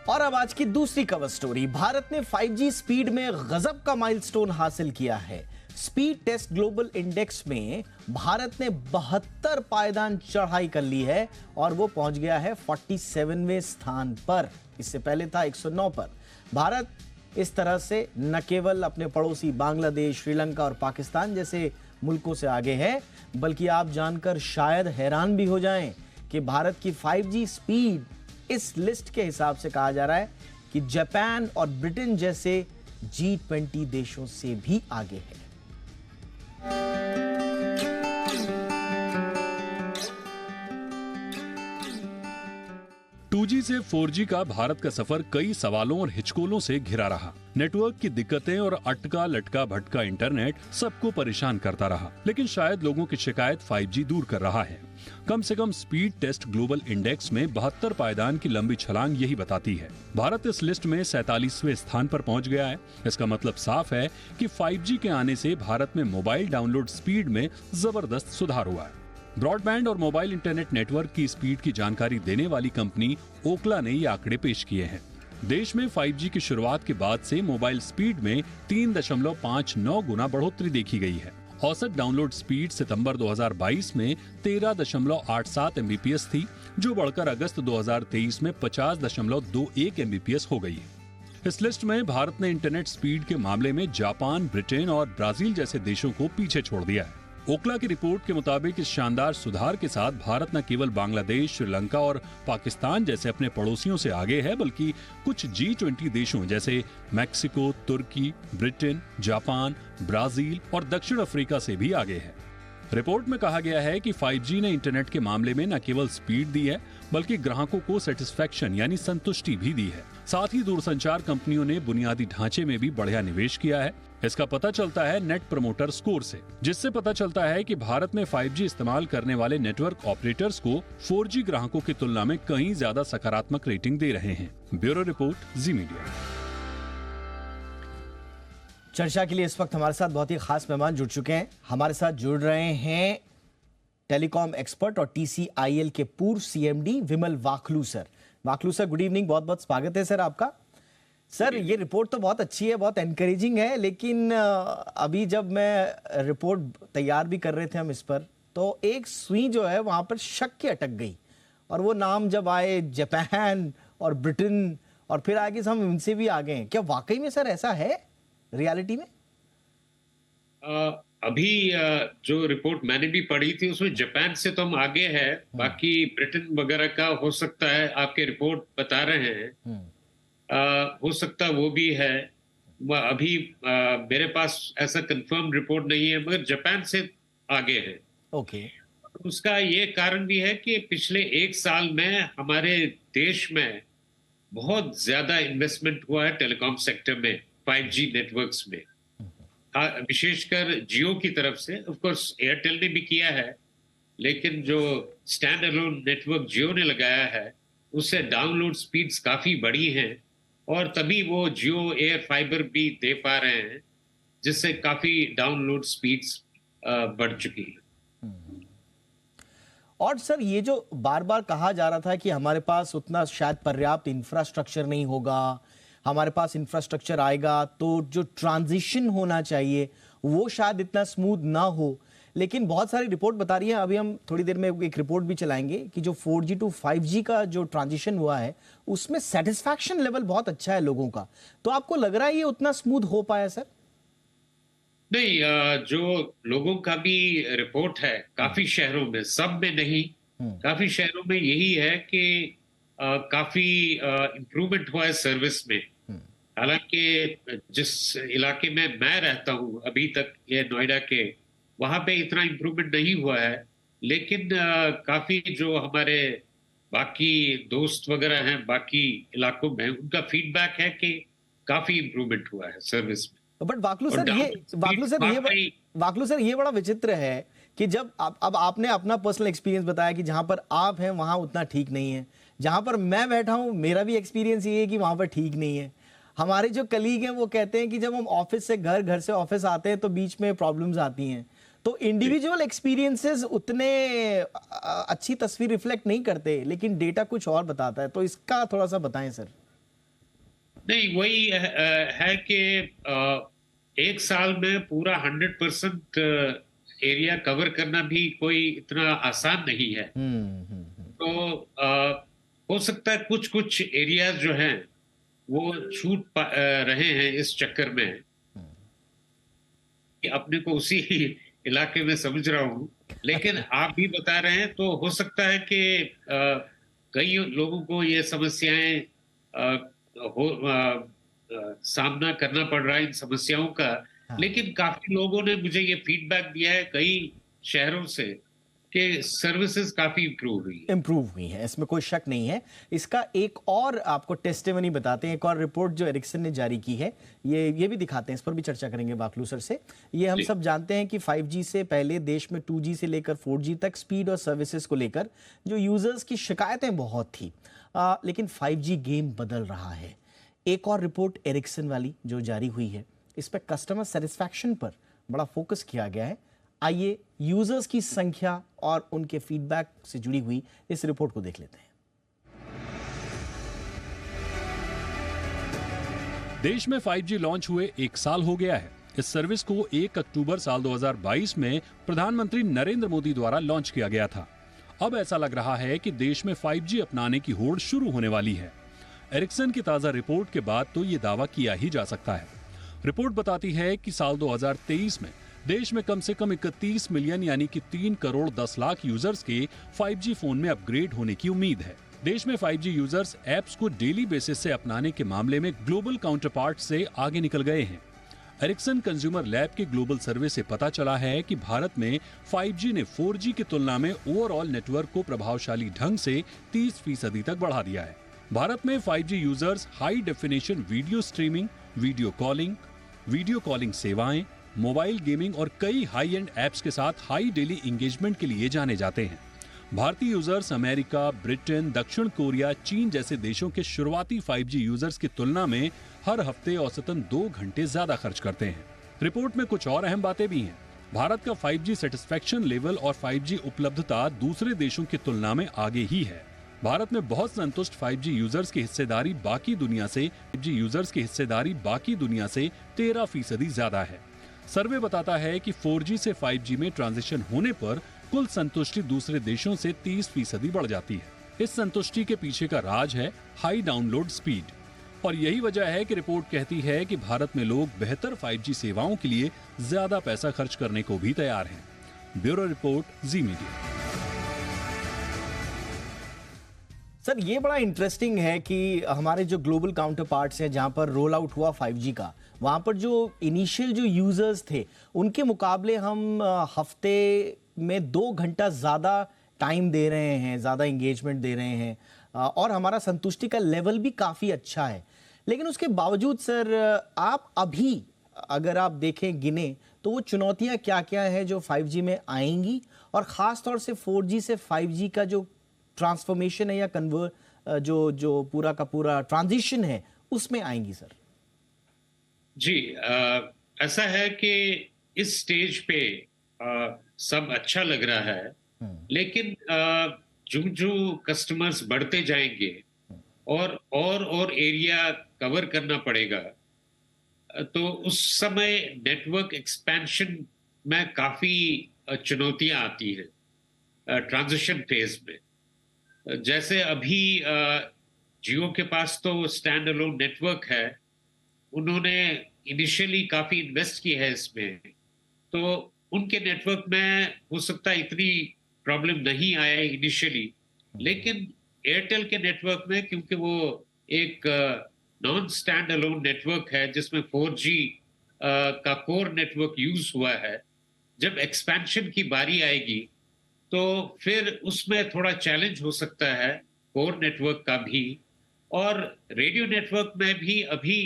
और अब आज की दूसरी कवर स्टोरी। भारत ने 5G स्पीड में गजब का माइलस्टोन हासिल किया है। स्पीड टेस्ट ग्लोबल इंडेक्स में भारत ने 72 पायदान चढ़ाई कर ली है और वो पहुंच गया है 47वें स्थान पर। इससे पहले था 109 पर। भारत इस तरह से न केवल अपने पड़ोसी बांग्लादेश, श्रीलंका और पाकिस्तान जैसे मुल्कों से आगे है, बल्कि आप जानकर शायद हैरान भी हो जाएं कि भारत की 5G स्पीड इस लिस्ट के हिसाब से कहा जा रहा है कि जापान और ब्रिटेन जैसे G20 देशों से भी आगे है। टू जी से 4G का भारत का सफर कई सवालों और हिचकोलों से घिरा रहा। नेटवर्क की दिक्कतें और अटका लटका भटका इंटरनेट सबको परेशान करता रहा, लेकिन शायद लोगों की शिकायत 5G दूर कर रहा है। कम से कम स्पीड टेस्ट ग्लोबल इंडेक्स में 72 पायदान की लंबी छलांग यही बताती है। भारत इस लिस्ट में 47वें स्थान पर पहुंच गया है। इसका मतलब साफ है कि 5G के आने से भारत में मोबाइल डाउनलोड स्पीड में जबरदस्त सुधार हुआ है। ब्रॉडबैंड और मोबाइल इंटरनेट नेटवर्क की स्पीड की जानकारी देने वाली कंपनी ओकला ने ये आंकड़े पेश किए हैं। देश में 5G की शुरुआत के बाद से मोबाइल स्पीड में 3.59 गुना बढ़ोतरी देखी गई है। औसत डाउनलोड स्पीड सितंबर 2022 में 13.87 MBPS थी, जो बढ़कर अगस्त 2023 में 50.21 MBPS हो गई है। इस लिस्ट में भारत ने इंटरनेट स्पीड के मामले में जापान, ब्रिटेन और ब्राजील जैसे देशों को पीछे छोड़ दिया है। ओकला की रिपोर्ट के मुताबिक इस शानदार सुधार के साथ भारत न केवल बांग्लादेश, श्रीलंका और पाकिस्तान जैसे अपने पड़ोसियों से आगे है, बल्कि कुछ G20 देशों जैसे मैक्सिको, तुर्की, ब्रिटेन, जापान, ब्राजील और दक्षिण अफ्रीका से भी आगे है। रिपोर्ट में कहा गया है कि 5G ने इंटरनेट के मामले में न केवल स्पीड दी है बल्कि ग्राहकों को सेटिस्फैक्शन यानी संतुष्टि भी दी है। साथ ही दूरसंचार कंपनियों ने बुनियादी ढांचे में भी बढ़िया निवेश किया है। इसका पता चलता है नेट प्रमोटर स्कोर से, जिससे पता चलता है कि भारत में 5G इस्तेमाल करने वाले नेटवर्क ऑपरेटर्स को 4G ग्राहकों की तुलना में कहीं ज्यादा सकारात्मक रेटिंग दे रहे हैं। ब्यूरो रिपोर्ट, जी मीडिया। चर्चा के लिए इस वक्त हमारे साथ बहुत ही खास मेहमान जुड़ चुके हैं। हमारे साथ जुड़ रहे हैं टेलीकॉम एक्सपर्ट और TCIL के पूर्व CMD विमल वाखलू सर। वाखलू सर, गुड इवनिंग, बहुत बहुत स्वागत है सर आपका। सर, ये रिपोर्ट तो बहुत अच्छी है, बहुत एनकरेजिंग है, लेकिन अभी जब मैं रिपोर्ट तैयार भी कर रहे थे हम इस पर, तो एक सुई जो है वहां पर शक के अटक गई, और वो नाम जब आए जापान और ब्रिटेन और फिर आगे हम इनसे भी आगे हैं। क्या वाकई में सर ऐसा है रियलिटी में? अभी जो रिपोर्ट मैंने भी पढ़ी थी उसमें जापान से तो हम आगे है, बाकी ब्रिटेन वगैरह का हो सकता है, आपके रिपोर्ट बता रहे हैं, हो सकता वो भी है। अभी मेरे पास ऐसा कंफर्म रिपोर्ट नहीं है, मगर जापान से आगे है। ओके। उसका ये कारण भी है कि पिछले 1 साल में हमारे देश में बहुत ज्यादा इन्वेस्टमेंट हुआ है टेलीकॉम सेक्टर में, 5G नेटवर्क्स में, विशेषकर जियो की तरफ से। ऑफ कोर्स एयरटेल ने भी किया है, लेकिन जो स्टैंड अलोन नेटवर्क जियो ने लगाया है उससे डाउनलोड स्पीड्स काफी बढ़ी हैं, और तभी वो जियो एयर फाइबर भी दे पा रहे हैं, जिससे काफी डाउनलोड स्पीड्स बढ़ चुकी है। और सर, ये जो बार बार कहा जा रहा था कि हमारे पास उतना शायद पर्याप्त इंफ्रास्ट्रक्चर नहीं होगा, हमारे पास इंफ्रास्ट्रक्चर आएगा तो जो ट्रांजिशन होना चाहिए वो शायद इतना स्मूथ ना हो, लेकिन बहुत सारी रिपोर्ट बता रही है, अभी हम थोड़ी देर में एक रिपोर्ट भी चलाएंगे, कि जो 4G टू 5G का जो ट्रांजिशन हुआ है उसमें सेटिस्फैक्शन लेवल बहुत अच्छा है लोगों का। तो आपको लग रहा है ये उतना स्मूथ हो पाया सर? नहीं, जो लोगों का भी रिपोर्ट है, काफी शहरों में, सब में नहीं, काफी शहरों में यही है कि काफी इम्प्रूवमेंट हुआ है सर्विस में। हालांकि जिस इलाके में मैं रहता हूं अभी तक, ये नोएडा के, वहां पे इतना इम्प्रूवमेंट नहीं हुआ है, लेकिन काफी जो हमारे बाकी दोस्त वगैरह हैं बाकी इलाकों में, उनका फीडबैक है कि काफी इम्प्रूवमेंट हुआ है सर्विस में। बट वाकलू सर, ये बड़ा विचित्र है कि जब अब आपने अपना पर्सनल एक्सपीरियंस बताया कि जहां पर आप हैं वहां उतना ठीक नहीं है, जहां पर मैं बैठा हूं मेरा भी एक्सपीरियंस ये है कि वहां पर ठीक नहीं है। हमारे जो कलीग हैं वो कहते हैं कि जब हम ऑफिस से घर, घर से ऑफिस आते हैं तो बीच में प्रॉब्लम्स आती हैं। तो इंडिविजुअल एक्सपीरियंसेस उतने अच्छी तस्वीर रिफ्लेक्ट नहीं करते, लेकिन डेटा कुछ और बताता है। तो इसका थोड़ा सा बताएं सर। नहीं, वही है कि 1 साल में पूरा 100% एरिया कवर करना भी कोई इतना आसान नहीं है। तो हो सकता है कुछ कुछ एरियाज जो हैं वो छूट रहे हैं इस चक्कर में, कि अपने को उसी इलाके में समझ रहा हूं, लेकिन आप भी बता रहे हैं तो हो सकता है कि कई लोगों को ये समस्याएं सामना करना पड़ रहा है इन समस्याओं का। लेकिन काफी लोगों ने मुझे ये फीडबैक दिया है कई शहरों से कि सर्विसेज काफी इम्प्रूव हुई है, इसमें कोई शक नहीं है। इसका एक और आपको टेस्टिमनी बताते हैं, एक और रिपोर्ट जो एरिक्सन ने जारी की है, ये भी दिखाते हैं, इस पर भी चर्चा करेंगे वाकलू सर से। ये हम सब जानते हैं कि 5G से पहले देश में 2G से लेकर 4G तक स्पीड और सर्विसेज को लेकर जो यूजर्स की शिकायतें बहुत थी, लेकिन 5G गेम बदल रहा है। एक और रिपोर्ट एरिक्सन वाली जो जारी हुई है, इस पर कस्टमर सेटिस्फैक्शन पर बड़ा फोकस किया गया है। आइए यूजर्स की संख्या और उनके फीडबैक से जुड़ी हुई इस रिपोर्ट को देख लेते हैं। देश में 5G लॉन्च हुए 1 साल हो गया है। इस सर्विस को 1 अक्टूबर साल 2022 में प्रधानमंत्री नरेंद्र मोदी द्वारा लॉन्च किया गया था। अब ऐसा लग रहा है कि देश में 5G अपनाने की होड़ शुरू होने वाली है। एरिक्सन की ताजा रिपोर्ट के बाद तो ये दावा किया ही जा सकता है। रिपोर्ट बताती है कि साल 2023 में देश में कम से कम 31 मिलियन यानी कि 3 करोड़ 10 लाख यूजर्स के 5G फोन में अपग्रेड होने की उम्मीद है। देश में 5G यूजर्स ऐप्स को डेली बेसिस से अपनाने के मामले में ग्लोबल काउंटरपार्ट से आगे निकल गए हैं। एरिक्सन कंज्यूमर लैब के ग्लोबल सर्वे से पता चला है कि भारत में 5G ने 4G की तुलना में ओवरऑल नेटवर्क को प्रभावशाली ढंग से 30% तक बढ़ा दिया है। भारत में 5G users high definition video streaming, video calling सेवाएं, मोबाइल गेमिंग और कई हाई एंड एप्स के साथ हाई डेली एंगेजमेंट के लिए जाने जाते हैं। भारतीय यूजर्स अमेरिका, ब्रिटेन, दक्षिण कोरिया, चीन जैसे देशों के शुरुआती 5G यूजर्स की तुलना में हर हफ्ते औसतन 2 घंटे ज्यादा खर्च करते हैं। रिपोर्ट में कुछ और अहम बातें भी हैं। भारत का 5G सेटिस्फैक्शन लेवल और 5G उपलब्धता दूसरे देशों की तुलना में आगे ही है। भारत में बहुत संतुष्ट 5G यूजर्स की हिस्सेदारी बाकी दुनिया से 13% ज्यादा है। सर्वे बताता है कि 4G से 5G में ट्रांजिशन होने पर कुल संतुष्टि दूसरे देशों से 30% बढ़ जाती है। इस संतुष्टि के पीछे का राज है हाई डाउनलोड स्पीड, और यही वजह है कि रिपोर्ट कहती है कि भारत में लोग बेहतर 5G सेवाओं के लिए ज्यादा पैसा खर्च करने को भी तैयार हैं। ब्यूरो रिपोर्ट, जी मीडिया। सर, ये बड़ा इंटरेस्टिंग है कि हमारे जो ग्लोबल काउंटर पार्ट्स हैं जहां पर रोल आउट हुआ 5G का, वहां पर जो इनिशियल जो यूजर्स थे उनके मुकाबले हम हफ्ते में 2 घंटा ज़्यादा टाइम दे रहे हैं, ज़्यादा इंगेजमेंट दे रहे हैं, और हमारा संतुष्टि का लेवल भी काफ़ी अच्छा है। लेकिन उसके बावजूद सर, आप अभी अगर आप देखें गिने तो वो चुनौतियां क्या क्या हैं जो 5G में आएंगी, और ख़ास तौर से 4G से 5G का जो ट्रांसफॉर्मेशन है या जो पूरा का पूरा ट्रांजिशन है उसमें आएंगी सर? जी, ऐसा है कि इस स्टेज पे सब अच्छा लग रहा है, लेकिन जो कस्टमर्स बढ़ते जाएंगे और एरिया कवर करना पड़ेगा, तो उस समय नेटवर्क एक्सपेंशन में काफी चुनौतियां आती हैं ट्रांजिशन फेज में। जैसे अभी जियो के पास तो स्टैंड अलोन नेटवर्क है, उन्होंने इनिशियली काफी इन्वेस्ट की है इसमें, तो उनके नेटवर्क में हो सकता है इतनी प्रॉब्लम नहीं आया इनिशियली, लेकिन एयरटेल के नेटवर्क में, क्योंकि वो एक नॉन स्टैंड अलोन नेटवर्क है जिसमें 4G का कोर नेटवर्क यूज हुआ है, जब एक्सपेंशन की बारी आएगी तो फिर उसमें थोड़ा चैलेंज हो सकता है कोर नेटवर्क का भी। और रेडियो नेटवर्क में भी अभी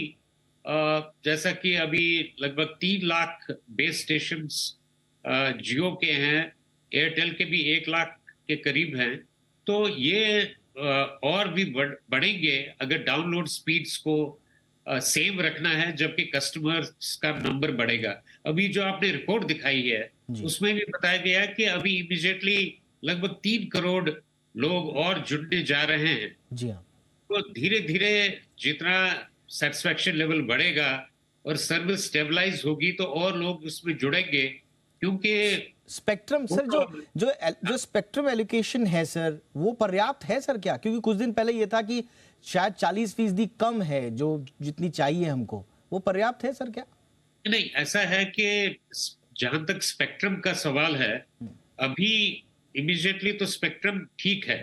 जैसा कि अभी लगभग 3 लाख बेस स्टेशंस जियो के हैं, एयरटेल के भी 1 लाख के करीब हैं, तो ये और भी बढ़ेंगे अगर डाउनलोड स्पीड्स को सेम रखना है, जबकि कस्टमर्स का नंबर बढ़ेगा। अभी जो आपने रिपोर्ट दिखाई है उसमें भी बताया गया कि अभी इमीडिएटली लगभग 3 करोड़ लोग और जुड़ने जा रहे हैं। जी हाँ। तो धीरे धीरे जितना सेटिस्फैक्शन लेवल बढ़ेगा और सर्विस स्टेबलाइज होगी तो और लोग उसमें जुड़ेंगे, क्योंकि स्पेक्ट्रम सर, जो स्पेक्ट्रम एलोकेशन है सर, वो पर्याप्त है सर क्या? क्योंकि कुछ दिन पहले ये था कि शायद 40% कम है जो जितनी चाहिए हमको, वो पर्याप्त है सर क्या? नहीं, ऐसा है कि जहां तक स्पेक्ट्रम का सवाल है, अभी इमीडिएटली तो स्पेक्ट्रम ठीक है,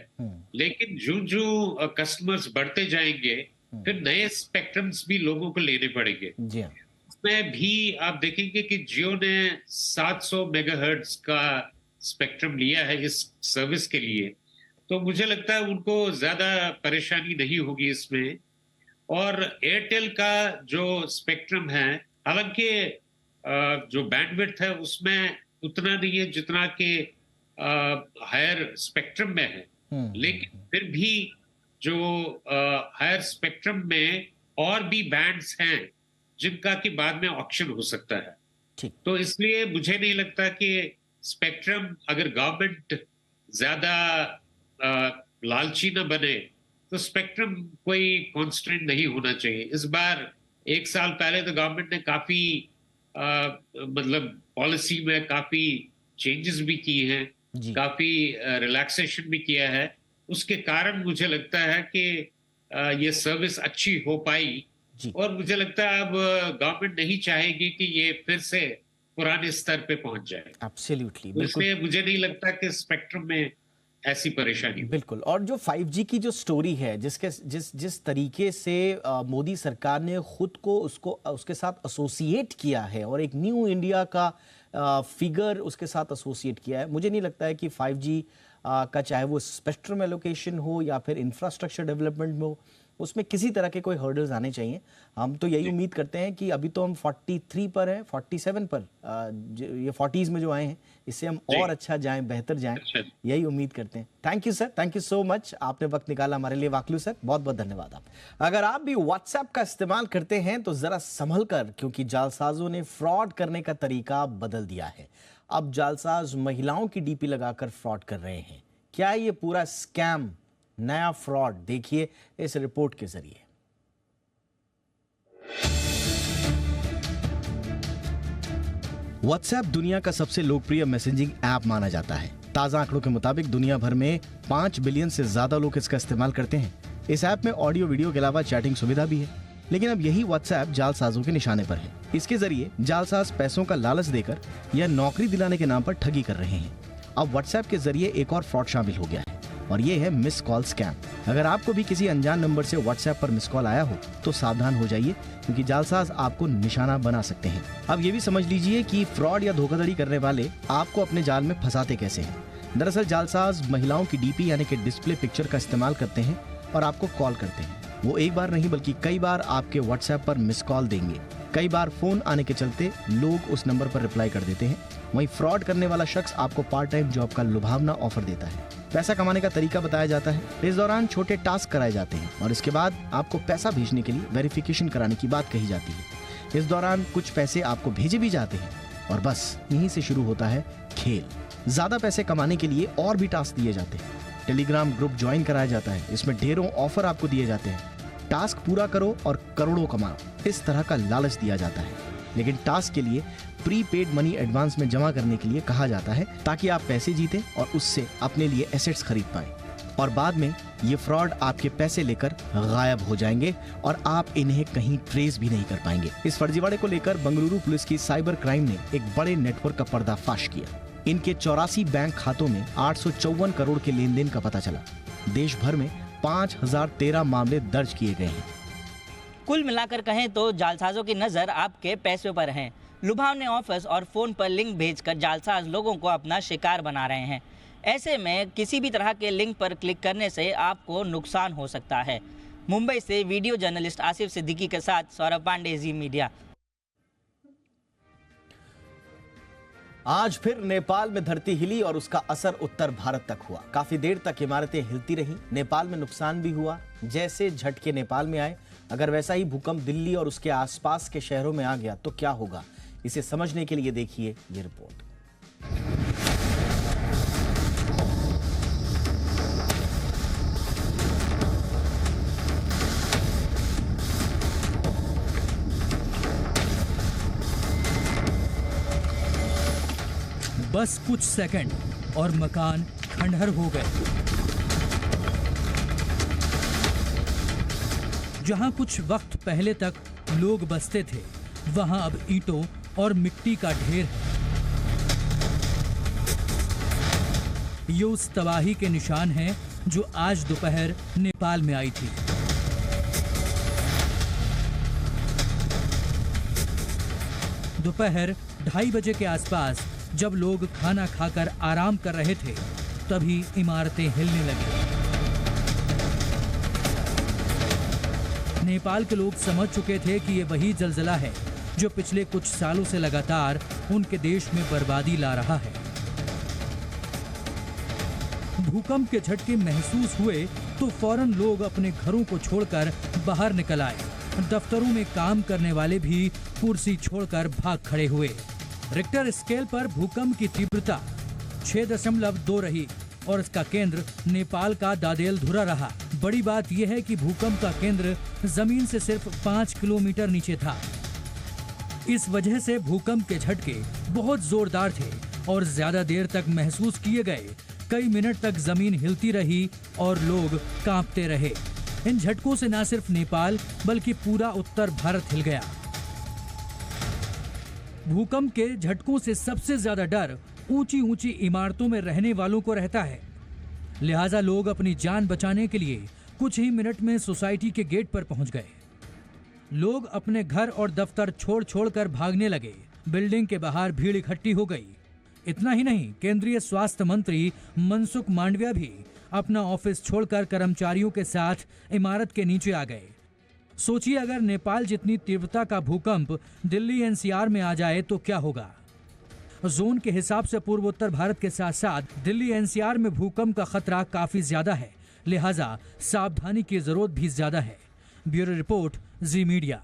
लेकिन जो कस्टमर्स बढ़ते जाएंगे फिर नए स्पेक्ट्रम्स भी लोगों को लेने पड़ेंगे। जी हाँ। उसमें भी आप देखेंगे कि जियो ने 700 मेगाहर्ट्ज का स्पेक्ट्रम लिया है इस सर्विस के लिए, तो मुझे लगता है उनको ज्यादा परेशानी नहीं होगी इसमें। और एयरटेल का जो स्पेक्ट्रम है, हालांकि जो बैंडविड्थ है उसमें उतना नहीं है जितना कि हायर स्पेक्ट्रम में है, लेकिन फिर भी जो हायर स्पेक्ट्रम में और भी बैंड्स हैं जिनका कि बाद में ऑक्शन हो सकता है। तो इसलिए मुझे नहीं लगता कि स्पेक्ट्रम, अगर गवर्नमेंट ज्यादा लालची न बने तो स्पेक्ट्रम कोई कॉन्स्टेंट नहीं होना चाहिए। इस बार 1 साल पहले तो गवर्नमेंट ने काफी मतलब पॉलिसी में काफी चेंजेस भी किए हैं, काफी रिलैक्सेशन भी किया है। उसके कारण मुझे लगता है कि ये सर्विस अच्छी हो पाई, और मुझे लगता है अब गवर्नमेंट नहीं चाहेगी कि ये फिर से पुराने स्तर पे पहुंच जाए। एब्सोल्युटली, इसलिए मुझे नहीं लगता कि स्पेक्ट्रम में ऐसी परेशानी। बिल्कुल। और जो 5G की जो स्टोरी है, जिस तरीके से मोदी सरकार ने खुद को उसके साथ एसोसिएट किया है और एक न्यू इंडिया का फिगर उसके साथ एसोसिएट किया है, मुझे नहीं लगता है कि 5G का चाहे वो स्पेक्ट्रम एलोकेशन हो या फिर इंफ्रास्ट्रक्चर डेवलपमेंट में हो, उसमें किसी तरह के कोई हर्डल्स आने चाहिए। हम तो यही उम्मीद करते हैं कि अभी तो हम 43 पर हैं, 47 पर, ये 40s में जो आए हैं, इससे हम और अच्छा जाएं, बेहतर जाएं, यही उम्मीद करते हैं। Thank you sir, thank you so much, आपने वक्त निकाला हमारे लिए। वाकलू सर, बहुत बहुत धन्यवाद। आप अगर आप भी व्हाट्सएप का इस्तेमाल करते हैं तो जरा संभल कर, क्योंकि जालसाजों ने फ्रॉड करने का तरीका बदल दिया है। अब जालसाज महिलाओं की डीपी लगाकर फ्रॉड कर रहे हैं। क्या ये पूरा स्कैम नया फ्रॉड? देखिए इस रिपोर्ट के जरिए। व्हाट्सएप दुनिया का सबसे लोकप्रिय मैसेजिंग ऐप माना जाता है। ताजा आंकड़ों के मुताबिक दुनिया भर में 5 बिलियन से ज्यादा लोग इसका इस्तेमाल करते हैं। इस ऐप में ऑडियो वीडियो के अलावा चैटिंग सुविधा भी है, लेकिन अब यही व्हाट्सएप जालसाजों के निशाने पर है। इसके जरिए जालसाज पैसों का लालच देकर या नौकरी दिलाने के नाम पर ठगी कर रहे हैं। अब व्हाट्सएप के जरिए एक और फ्रॉड शामिल हो गया है और ये है मिस कॉल स्कैम। अगर आपको भी किसी अनजान नंबर से व्हाट्सएप पर मिस कॉल आया हो तो सावधान हो जाइए, क्योंकि जालसाज आपको निशाना बना सकते हैं। अब ये भी समझ लीजिए कि फ्रॉड या धोखाधड़ी करने वाले आपको अपने जाल में फंसाते कैसे हैं। दरअसल जालसाज महिलाओं की डीपी यानी कि डिस्प्ले पिक्चर का इस्तेमाल करते हैं और आपको कॉल करते हैं। वो एक बार नहीं बल्कि कई बार आपके व्हाट्सएप पर मिस कॉल देंगे। कई बार फोन आने के चलते लोग उस नंबर पर रिप्लाई कर देते हैं। वहीं फ्रॉड करने वाला शख्स आपको पार्ट टाइम जॉब का लुभावना ऑफर देता है। पैसा कमाने का तरीका बताया जाता है। इस दौरान छोटे टास्क कराए जाते हैं और इसके बाद आपको पैसा भेजने के लिए वेरिफिकेशन कराने की बात कही जाती है। इस दौरान कुछ पैसे आपको भेजे भी जाते हैं और बस यहीं से शुरू होता है खेल। ज्यादा पैसे कमाने के लिए और भी टास्क दिए जाते हैं। टेलीग्राम ग्रुप ज्वाइन कराया जाता है। इसमें ढेरों ऑफर आपको दिए जाते हैं। टास्क पूरा करो और करोड़ों कमाओ, इस तरह का लालच दिया जाता है। लेकिन टास्क के लिए प्रीपेड मनी एडवांस में जमा करने के लिए कहा जाता है, ताकि आप पैसे जीतें और उससे अपने लिए एसेट्स खरीद पाएं। और बाद में ये फ्रॉड आपके पैसे लेकर गायब हो जाएंगे और आप इन्हें कहीं ट्रेस भी नहीं कर पाएंगे। इस फर्जीवाड़े को लेकर बेंगलुरु पुलिस की साइबर क्राइम ने एक बड़े नेटवर्क का पर्दाफाश किया। इनके 84 बैंक खातों में 854 करोड़ के लेन देन का पता चला। देश भर में 5013 मामले दर्ज किए गए हैं। कुल मिलाकर कहें तो जालसाजों की नज़र आपके पैसों पर है। लुभावने ऑफर्स और फ़ोन पर लिंक भेजकर जालसाज लोगों को अपना शिकार बना रहे हैं। ऐसे में किसी भी तरह के लिंक पर क्लिक करने से आपको नुकसान हो सकता है। मुंबई से वीडियो जर्नलिस्ट आसिफ सिद्दीकी के साथ सौरभ पांडे, जी मीडिया। आज फिर नेपाल में धरती हिली और उसका असर उत्तर भारत तक हुआ। काफी देर तक इमारतें हिलती रहीं। नेपाल में नुकसान भी हुआ। जैसे झटके नेपाल में आए, अगर वैसा ही भूकंप दिल्ली और उसके आसपास के शहरों में आ गया तो क्या होगा? इसे समझने के लिए देखिए ये रिपोर्ट। बस कुछ सेकंड और मकान खंडहर हो गए। जहां कुछ वक्त पहले तक लोग बसते थे, वहां अब ईंटों और मिट्टी का ढेर है। ये उस तबाही के निशान हैं जो आज दोपहर नेपाल में आई थी। दोपहर 2:30 बजे के आसपास जब लोग खाना खाकर आराम कर रहे थे, तभी इमारतें हिलने लगी। नेपाल के लोग समझ चुके थे कि ये वही जलजला है जो पिछले कुछ सालों से लगातार उनके देश में बर्बादी ला रहा है। भूकंप के झटके महसूस हुए तो फौरन लोग अपने घरों को छोड़कर बाहर निकल आए। दफ्तरों में काम करने वाले भी कुर्सी छोड़कर भाग खड़े हुए। रिक्टर स्केल पर भूकंप की तीव्रता 6.2 रही और इसका केंद्र नेपाल का दादेलधुरा रहा। बड़ी बात यह है कि भूकंप का केंद्र जमीन से सिर्फ 5 किलोमीटर नीचे था। इस वजह से भूकंप के झटके बहुत जोरदार थे और ज्यादा देर तक महसूस किए गए। कई मिनट तक जमीन हिलती रही और लोग कांपते रहे। इन झटकों से न सिर्फ नेपाल बल्कि पूरा उत्तर भारत हिल गया। भूकंप के झटकों से सबसे ज्यादा डर ऊंची ऊंची इमारतों में रहने वालों को रहता है, लिहाजा लोग अपनी जान बचाने के लिए कुछ ही मिनट में सोसाइटी के गेट पर पहुंच गए। लोग अपने घर और दफ्तर छोड़ कर भागने लगे। बिल्डिंग के बाहर भीड़ इकट्ठी हो गई। इतना ही नहीं, केंद्रीय स्वास्थ्य मंत्री मनसुख मांडविया भी अपना ऑफिस छोड़कर कर्मचारियों के साथ इमारत के नीचे आ गए। सोचिए, अगर नेपाल जितनी तीव्रता का भूकंप दिल्ली एनसीआर में आ जाए तो क्या होगा। जोन के हिसाब से पूर्वोत्तर भारत के साथ साथ दिल्ली एनसीआर में भूकंप का खतरा काफी ज्यादा है, लिहाजा सावधानी की जरूरत भी ज्यादा है। ब्यूरो रिपोर्ट, जी मीडिया।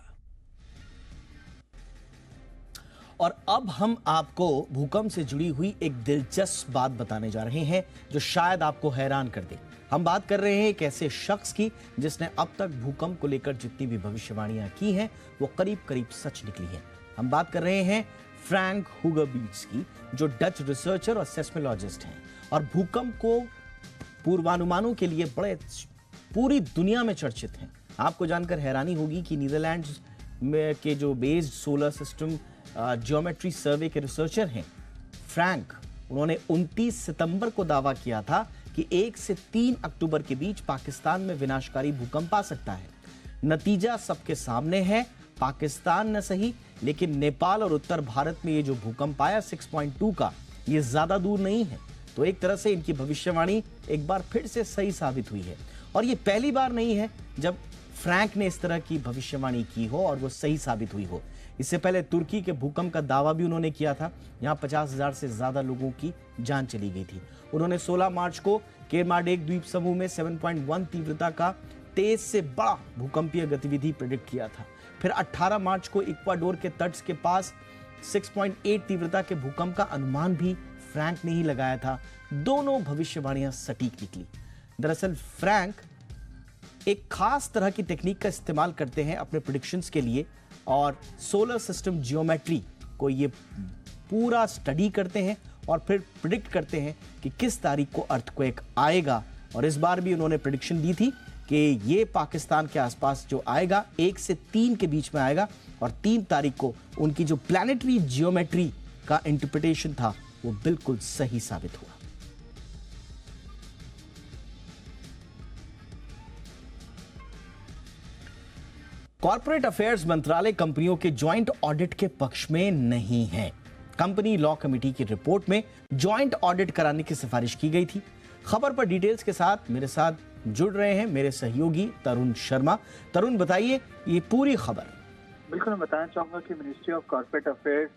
और अब हम आपको भूकंप से जुड़ी हुई एक दिलचस्प बात बताने जा रहे हैं जो शायद आपको हैरान कर दे। हम बात कर रहे हैं एक ऐसे शख्स की जिसने अब तक भूकंप को लेकर जितनी भी भविष्यवाणियां की हैं वो करीब करीब सच निकली हैं। हम बात कर रहे हैं फ्रैंक हुगरबीट्स की, जो डच रिसर्चर और सेस्मोलॉजिस्ट हैं और भूकंप को पूर्वानुमानों के लिए बड़े पूरी दुनिया में चर्चित हैं। आपको जानकर हैरानी होगी कि नीदरलैंड्स में के जो बेस्ड सोलर सिस्टम ज्योमेट्री सर्वे के रिसर्चर हैं फ्रैंक, उन्होंने 29 सितंबर को दावा किया था कि 1 से 3 अक्टूबर के बीच पाकिस्तान में विनाशकारी भूकंप आ सकता है। नतीजा सबके सामने है। पाकिस्तान न सही, लेकिन नेपाल और उत्तर भारत में ये जो भूकंप आया 6.2 का, ये ज्यादा दूर नहीं है। तो एक तरह से इनकी भविष्यवाणी एक बार फिर से सही साबित हुई है और ये पहली बार नहीं है जब फ्रैंक ने इस तरह की भविष्यवाणी की हो और वो सही साबित हुई हो। इससे पहले तुर्की के भूकंप का दावा भी उन्होंने किया था। यहाँ 50,000 से ज्यादा लोगों की जान चली गई थी। उन्होंने 16 मार्च को केरमाडेक द्वीप समूह में 7.1 तीव्रता का तेज से बड़ा भूकंपीय गतिविधि प्रेडिक्ट किया था। फिर 18 मार्च को इक्वाडोर के तट के पास 6.8 तीव्रता के भूकंप का अनुमान भी फ्रैंक ने ही लगाया था। दोनों भविष्यवाणियां सटीक निकली। दरअसल फ्रैंक एक खास तरह की टेक्निक का इस्तेमाल करते हैं अपने प्रेडिक्शंस के लिए और सोलर सिस्टम जियोमेट्री को ये पूरा स्टडी करते हैं और फिर प्रेडिक्ट करते हैं कि किस तारीख को अर्थक्वेक आएगा। और इस बार भी उन्होंने प्रेडिक्शन दी थी कि ये पाकिस्तान के आसपास जो आएगा 1 से 3 के बीच में आएगा और 3 तारीख को उनकी जो प्लैनेटरी जियोमेट्री का इंटरप्रिटेशन था वो बिल्कुल सही साबित हुआ। कॉर्पोरेट अफेयर्स मंत्रालय कंपनियों के ज्वाइंट ऑडिट के पक्ष में नहीं है। कंपनी लॉ कमेटी की रिपोर्ट में ज्वाइंट ऑडिट कराने की सिफारिश की गई थी। खबर पर डिटेल्स के साथ मेरे साथ जुड़ रहे हैं मेरे सहयोगी तरुण शर्मा। तरुण, बताइए ये पूरी खबर। बिल्कुल, मैं बताना चाहूंगा कि मिनिस्ट्री ऑफ कॉर्पोरेट अफेयर्स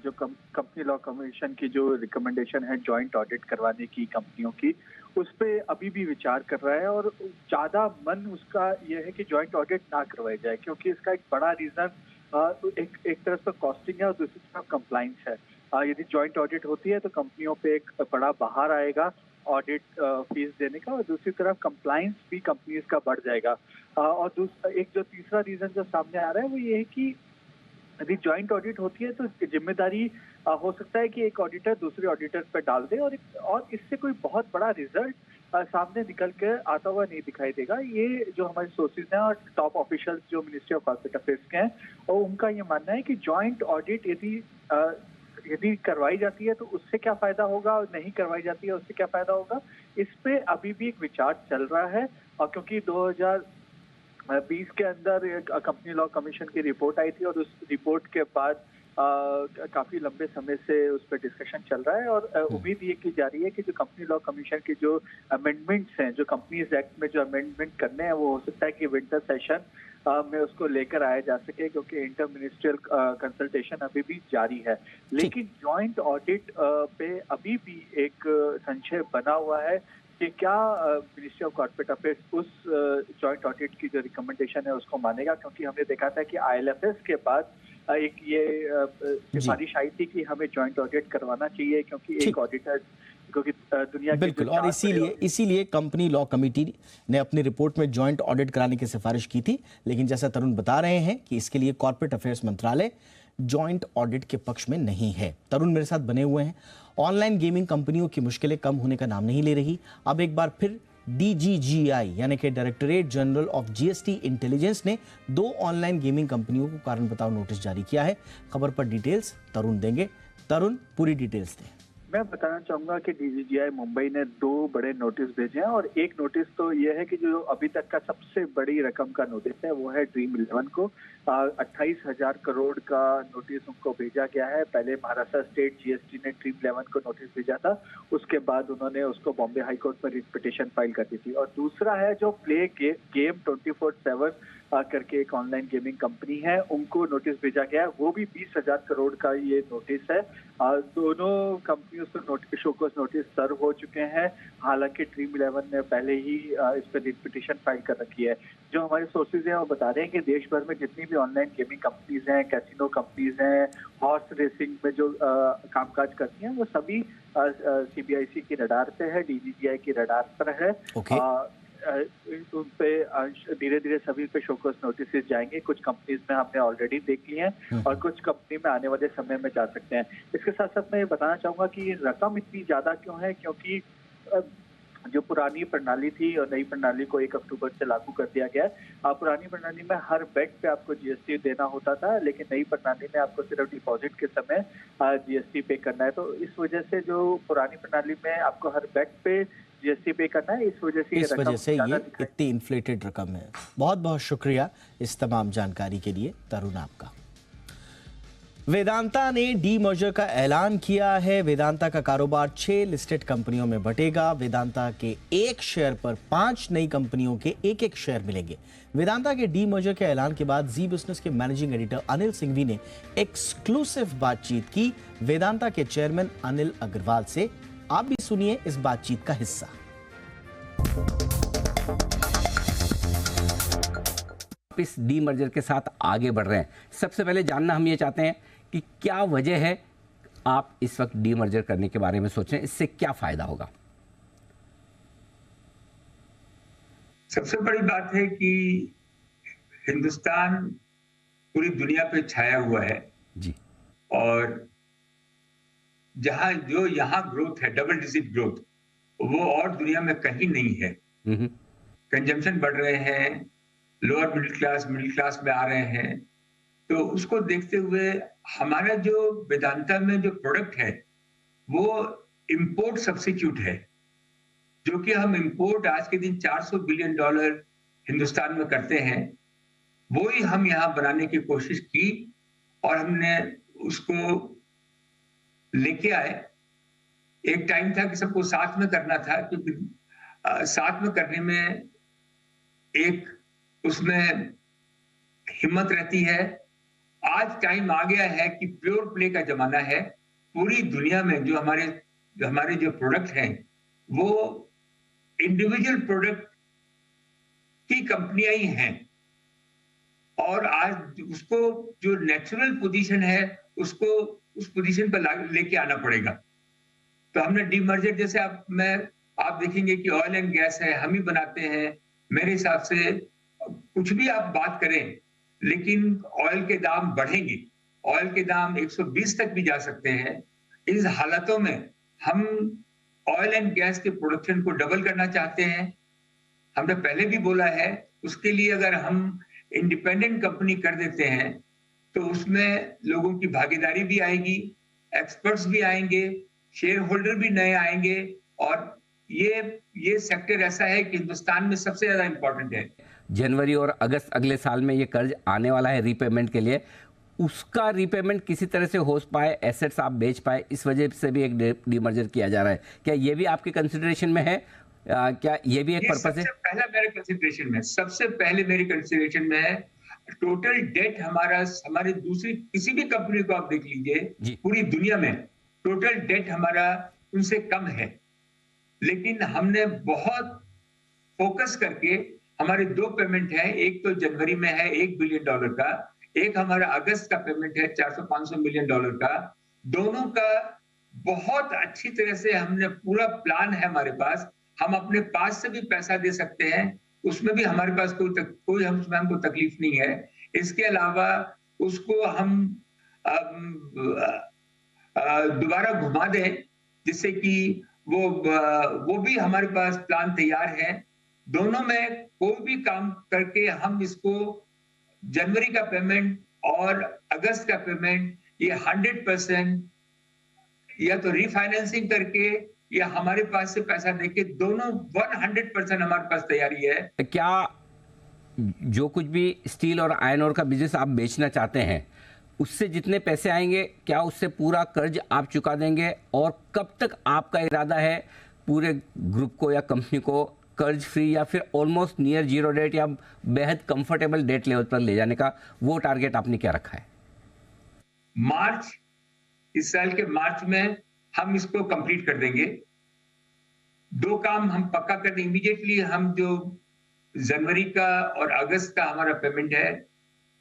जो कंपनी लॉ कमीशन की जो रिकमेंडेशन है ज्वाइंट ऑडिट करवाने की कंपनियों की, उस पे अभी भी विचार कर रहा है और ज्यादा मन उसका यह है कि ज्वाइंट ऑडिट ना करवाई जाए, क्योंकि इसका एक बड़ा रीजन एक तरफ से कॉस्टिंग है और दूसरी तरफ कंप्लाइंस है। यदि ज्वाइंट ऑडिट होती है तो कंपनियों पे एक बड़ा बाहर आएगा ऑडिट फीस देने का और दूसरी तरफ कंप्लाइंस भी कंपनीज का बढ़ जाएगा। और एक जो तीसरा रीजन जो सामने आ रहा है वो ये है कि यदि ज्वाइंट ऑडिट होती है तो जिम्मेदारी हो सकता है कि एक ऑडिटर दूसरे ऑडिटर पर डाल दे और इससे कोई बहुत बड़ा रिजल्ट सामने निकल के आता हुआ नहीं दिखाई देगा। ये जो हमारे सोर्सेज हैं और टॉप ऑफिशियल्स जो मिनिस्ट्री ऑफ कॉर्पोरेट अफेयर्स के हैं और उनका ये मानना है कि ज्वाइंट ऑडिट यदि करवाई जाती है तो उससे क्या फायदा होगा और नहीं करवाई जाती है उससे क्या फायदा होगा, इस पे अभी भी एक विचार चल रहा है। और क्योंकि 2020 के अंदर कंपनी लॉ कमीशन की रिपोर्ट आई थी और उस रिपोर्ट के बाद काफी लंबे समय से उस पर डिस्कशन चल रहा है और उम्मीद ये की जा रही है कि जो कंपनी लॉ कमीशन के जो अमेंडमेंट्स हैं, जो कंपनीज एक्ट में जो अमेंडमेंट करने हैं, वो हो सकता है कि विंटर सेशन में उसको लेकर आया जा सके, क्योंकि इंटर मिनिस्ट्रियल कंसल्टेशन अभी भी जारी है। लेकिन ज्वाइंट ऑडिट पे अभी भी एक संशय बना हुआ है कि क्या मिनिस्ट्री ऑफ कॉर्पोरेट अफेयर्स उस ज्वाइंट ऑडिट की जो रिकमेंडेशन है उसको मानेगा, क्योंकि हमने देखा था कि ILFS के बाद एक ये सिफारिश आई थी कि हमें ज्वाइंट ऑडिट करवाना चाहिए, क्योंकि एक ऑडिटर दुनिया बिल्कुल, और इसीलिए कंपनी लॉ कमेटी ने अपनी रिपोर्ट में ज्वाइंट ऑडिट कराने की सिफारिश की थी। लेकिन जैसा तरुण बता रहे हैं कि इसके लिए कॉर्पोरेट अफेयर्स मंत्रालय ज्वाइंट ऑडिट के पक्ष में नहीं है। तरुण मेरे साथ बने हुए हैं। ऑनलाइन गेमिंग कंपनियों की मुश्किलें कम होने का नाम नहीं ले रही। अब एक बार फिर DGGI यानी कि directorate general of GST intelligence ने 2 ऑनलाइन गेमिंग कंपनियों को कारण बताओ नोटिस जारी किया है। खबर पर डिटेल्स तरुण देंगे। तरुण, पूरी डिटेल्स दें। मैं बताना चाहूंगा कि DGGI मुंबई ने 2 बड़े नोटिस भेजे हैं और एक नोटिस तो ये है कि जो अभी तक का सबसे बड़ी रकम का नोटिस है वो है ड्रीम 11 को 28,000 करोड़ का नोटिस उनको भेजा गया है। पहले महाराष्ट्र स्टेट GST ने ड्रीम 11 को नोटिस भेजा था, उसके बाद उन्होंने उसको बॉम्बे हाई कोर्ट में रिट पिटीशन फाइल कर दी थी। और दूसरा है जो प्ले गेम 24/7 करके एक ऑनलाइन गेमिंग कंपनी है, उनको नोटिस भेजा गया है, वो भी 20,000 करोड़ का ये नोटिस है। दोनों कंपनियों से नोटिस शोकॉज नोटिस सर्व हो चुके हैं। हालांकि ड्रीम 11 ने पहले ही इस पर रिट पिटीशन फाइल कर रखी है। जो हमारे सोर्सेज हैं वो बता रहे हैं कि देश भर में जितनी भी ऑनलाइन गेमिंग कंपनीज हैं, कैसीनो कंपनीज हैं, हॉर्स रेसिंग में जो कामकाज करती हैं, वो सभी CBIC की रडार पे है, DGGI की रडार पर है। उन पे धीरे धीरे सभी पे शोकॉज नोटिस जाएंगे। कुछ कंपनीज में हमने ऑलरेडी देख ली हैं और कुछ कंपनी में आने वाले समय में जा सकते हैं। इसके साथ साथ मैं ये बताना चाहूंगा कि ये रकम इतनी ज्यादा क्यों है, क्योंकि जो पुरानी प्रणाली थी और नई प्रणाली को 1 अक्टूबर से लागू कर दिया गया है। पुरानी प्रणाली में हर बेट पे आपको GST देना होता था, लेकिन नई प्रणाली में आपको सिर्फ डिपॉजिट के समय GST पे करना है। तो इस वजह से जो पुरानी प्रणाली में आपको हर बेट पे GST पे करना है, इस वजह से ये इतनी इन्फ्लेटेड रकम है। बहुत बहुत शुक्रिया इस तमाम जानकारी के लिए तरुण आपका। वेदांता ने डीमर्जर का ऐलान किया है। वेदांता का कारोबार 6 लिस्टेड कंपनियों में बटेगा। वेदांता के एक शेयर पर 5 नई कंपनियों के एक शेयर मिलेंगे। वेदांता के डीमर्जर के ऐलान के बाद जी बिजनेस के मैनेजिंग एडिटर अनिल सिंघवी ने एक्सक्लूसिव बातचीत की वेदांता के चेयरमैन अनिल अग्रवाल से। आप भी सुनिए इस बातचीत का हिस्सा। इस डीमर्जर के साथ आगे बढ़ रहे हैं, सबसे पहले जानना हम ये चाहते हैं कि क्या वजह है आप इस वक्त डीमर्जर करने के बारे में सोच रहे हैं, इससे क्या फायदा होगा? सबसे बड़ी बात है कि हिंदुस्तान पूरी दुनिया पे छाया हुआ है जी, और यहाँ ग्रोथ है, डबल डिजिट ग्रोथ, वो और दुनिया में कहीं नहीं है। कंजम्पशन बढ़ रहे हैं, लोअर मिडिल क्लास में आ रहे हैं। तो उसको देखते हुए हमारा जो वेदांता में जो प्रोडक्ट है वो इंपोर्ट सब्स्टिट्यूट है, जो कि हम इंपोर्ट आज के दिन $400 बिलियन हिंदुस्तान में करते हैं, वो ही हम यहाँ बनाने की कोशिश की और हमने उसको लेके आए। एक टाइम था कि सबको साथ में करना था, क्योंकि साथ में करने में एक उसमें हिम्मत रहती है। आज टाइम आ गया है कि प्योर प्ले का जमाना है। पूरी दुनिया में जो हमारे जो प्रोडक्ट हैं वो इंडिविजुअल प्रोडक्ट की कंपनियां ही हैं, और आज उसको जो नेचुरल पोजीशन है उसको उस पोजीशन पर लेके आना पड़ेगा। तो हमने डीमर्जर जैसे आप देखेंगे कि ऑयल एंड गैस है, हम ही बनाते हैं। मेरे हिसाब से कुछ भी आप बात करें, लेकिन ऑयल के दाम बढ़ेंगे, ऑयल के दाम 120 तक भी जा सकते हैं। इस हालातों में हम ऑयल एंड गैस के प्रोडक्शन को डबल करना चाहते हैं। हमने पहले भी बोला है, उसके लिए अगर हम इंडिपेंडेंट कंपनी कर देते हैं तो उसमें लोगों की भागीदारी भी आएगी, एक्सपर्ट्स भी आएंगे, शेयर होल्डर भी नए आएंगे, और ये सेक्टर ऐसा है कि हिंदुस्तान में सबसे ज्यादा इंपॉर्टेंट है। जनवरी और अगस्त अगले साल में ये कर्ज आने वाला है रीपेमेंट के लिए, उसका रीपेमेंट किसी तरह से हो पाए, एसेट्स आप बेच पाए, इस वजह से भी एक डीमर्जर किया जा रहा है। क्या ये भी आपके कंसिडरेशन में है? क्या ये भी एक पर्पस है? पहला मेरे कंसिडरेशन में, सबसे पहले मेरी कंसिडरेशन में है टोटल डेट हमारे दूसरी किसी भी कंपनी को आप देख लीजिए, पूरी दुनिया में टोटल डेट हमारा उनसे कम है। लेकिन हमने बहुत फोकस करके हमारे 2 पेमेंट है, एक तो जनवरी में है $1 बिलियन का, एक हमारा अगस्त का पेमेंट है $400-500 मिलियन का। दोनों का बहुत अच्छी तरह से हमने पूरा प्लान है हमारे पास। हम अपने पास से भी पैसा दे सकते हैं, उसमें भी हमारे पास कोई हमको तकलीफ नहीं है। इसके अलावा उसको हम दोबारा घुमा दें, जिससे कि वो भी हमारे पास प्लान तैयार है। दोनों में कोई भी काम करके हम इसको जनवरी का पेमेंट और अगस्त का पेमेंट ये 100% या तो रीफाइनेंसिंग करके या हमारे पास से पैसा देके, दोनों 100% हमारे पास तैयारी है। क्या जो कुछ भी स्टील और आयरन ओर का बिजनेस आप बेचना चाहते हैं, उससे जितने पैसे आएंगे, क्या उससे पूरा कर्ज आप चुका देंगे? और कब तक आपका इरादा है पूरे ग्रुप को या कंपनी को कर्ज फ्री या फिर ऑलमोस्ट नियर जीरो डेट या बेहद कंफर्टेबल डेट लेवल पर ले जाने का वो टारगेट आपने क्या रखा है? मार्च, इस साल के मार्च में हम इसको कंप्लीट कर देंगे। 2 काम हम पक्का कर देंगे इमीडिएटली। हम जो जनवरी का और अगस्त का हमारा पेमेंट है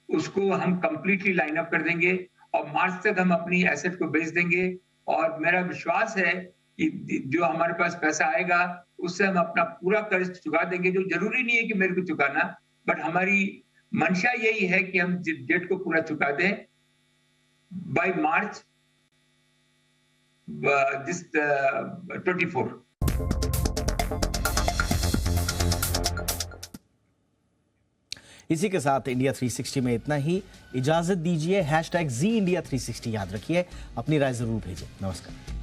उसको हम कंप्लीटली लाइन अप कर देंगे और मार्च तक हम अपनी एसेट को बेच देंगे। और मेरा विश्वास है कि जो हमारे पास पैसा आएगा उससे हम अपना पूरा कर्ज चुका देंगे। जो जरूरी नहीं है कि मेरे को चुकाना, बट हमारी मंशा यही है कि हम डेट को पूरा चुका दें बाय मार्च 24। इसी के साथ इंडिया 360 में इतना ही। इजाजत दीजिए। #ZIndia360 याद रखिए। अपनी राय जरूर भेजें। नमस्कार।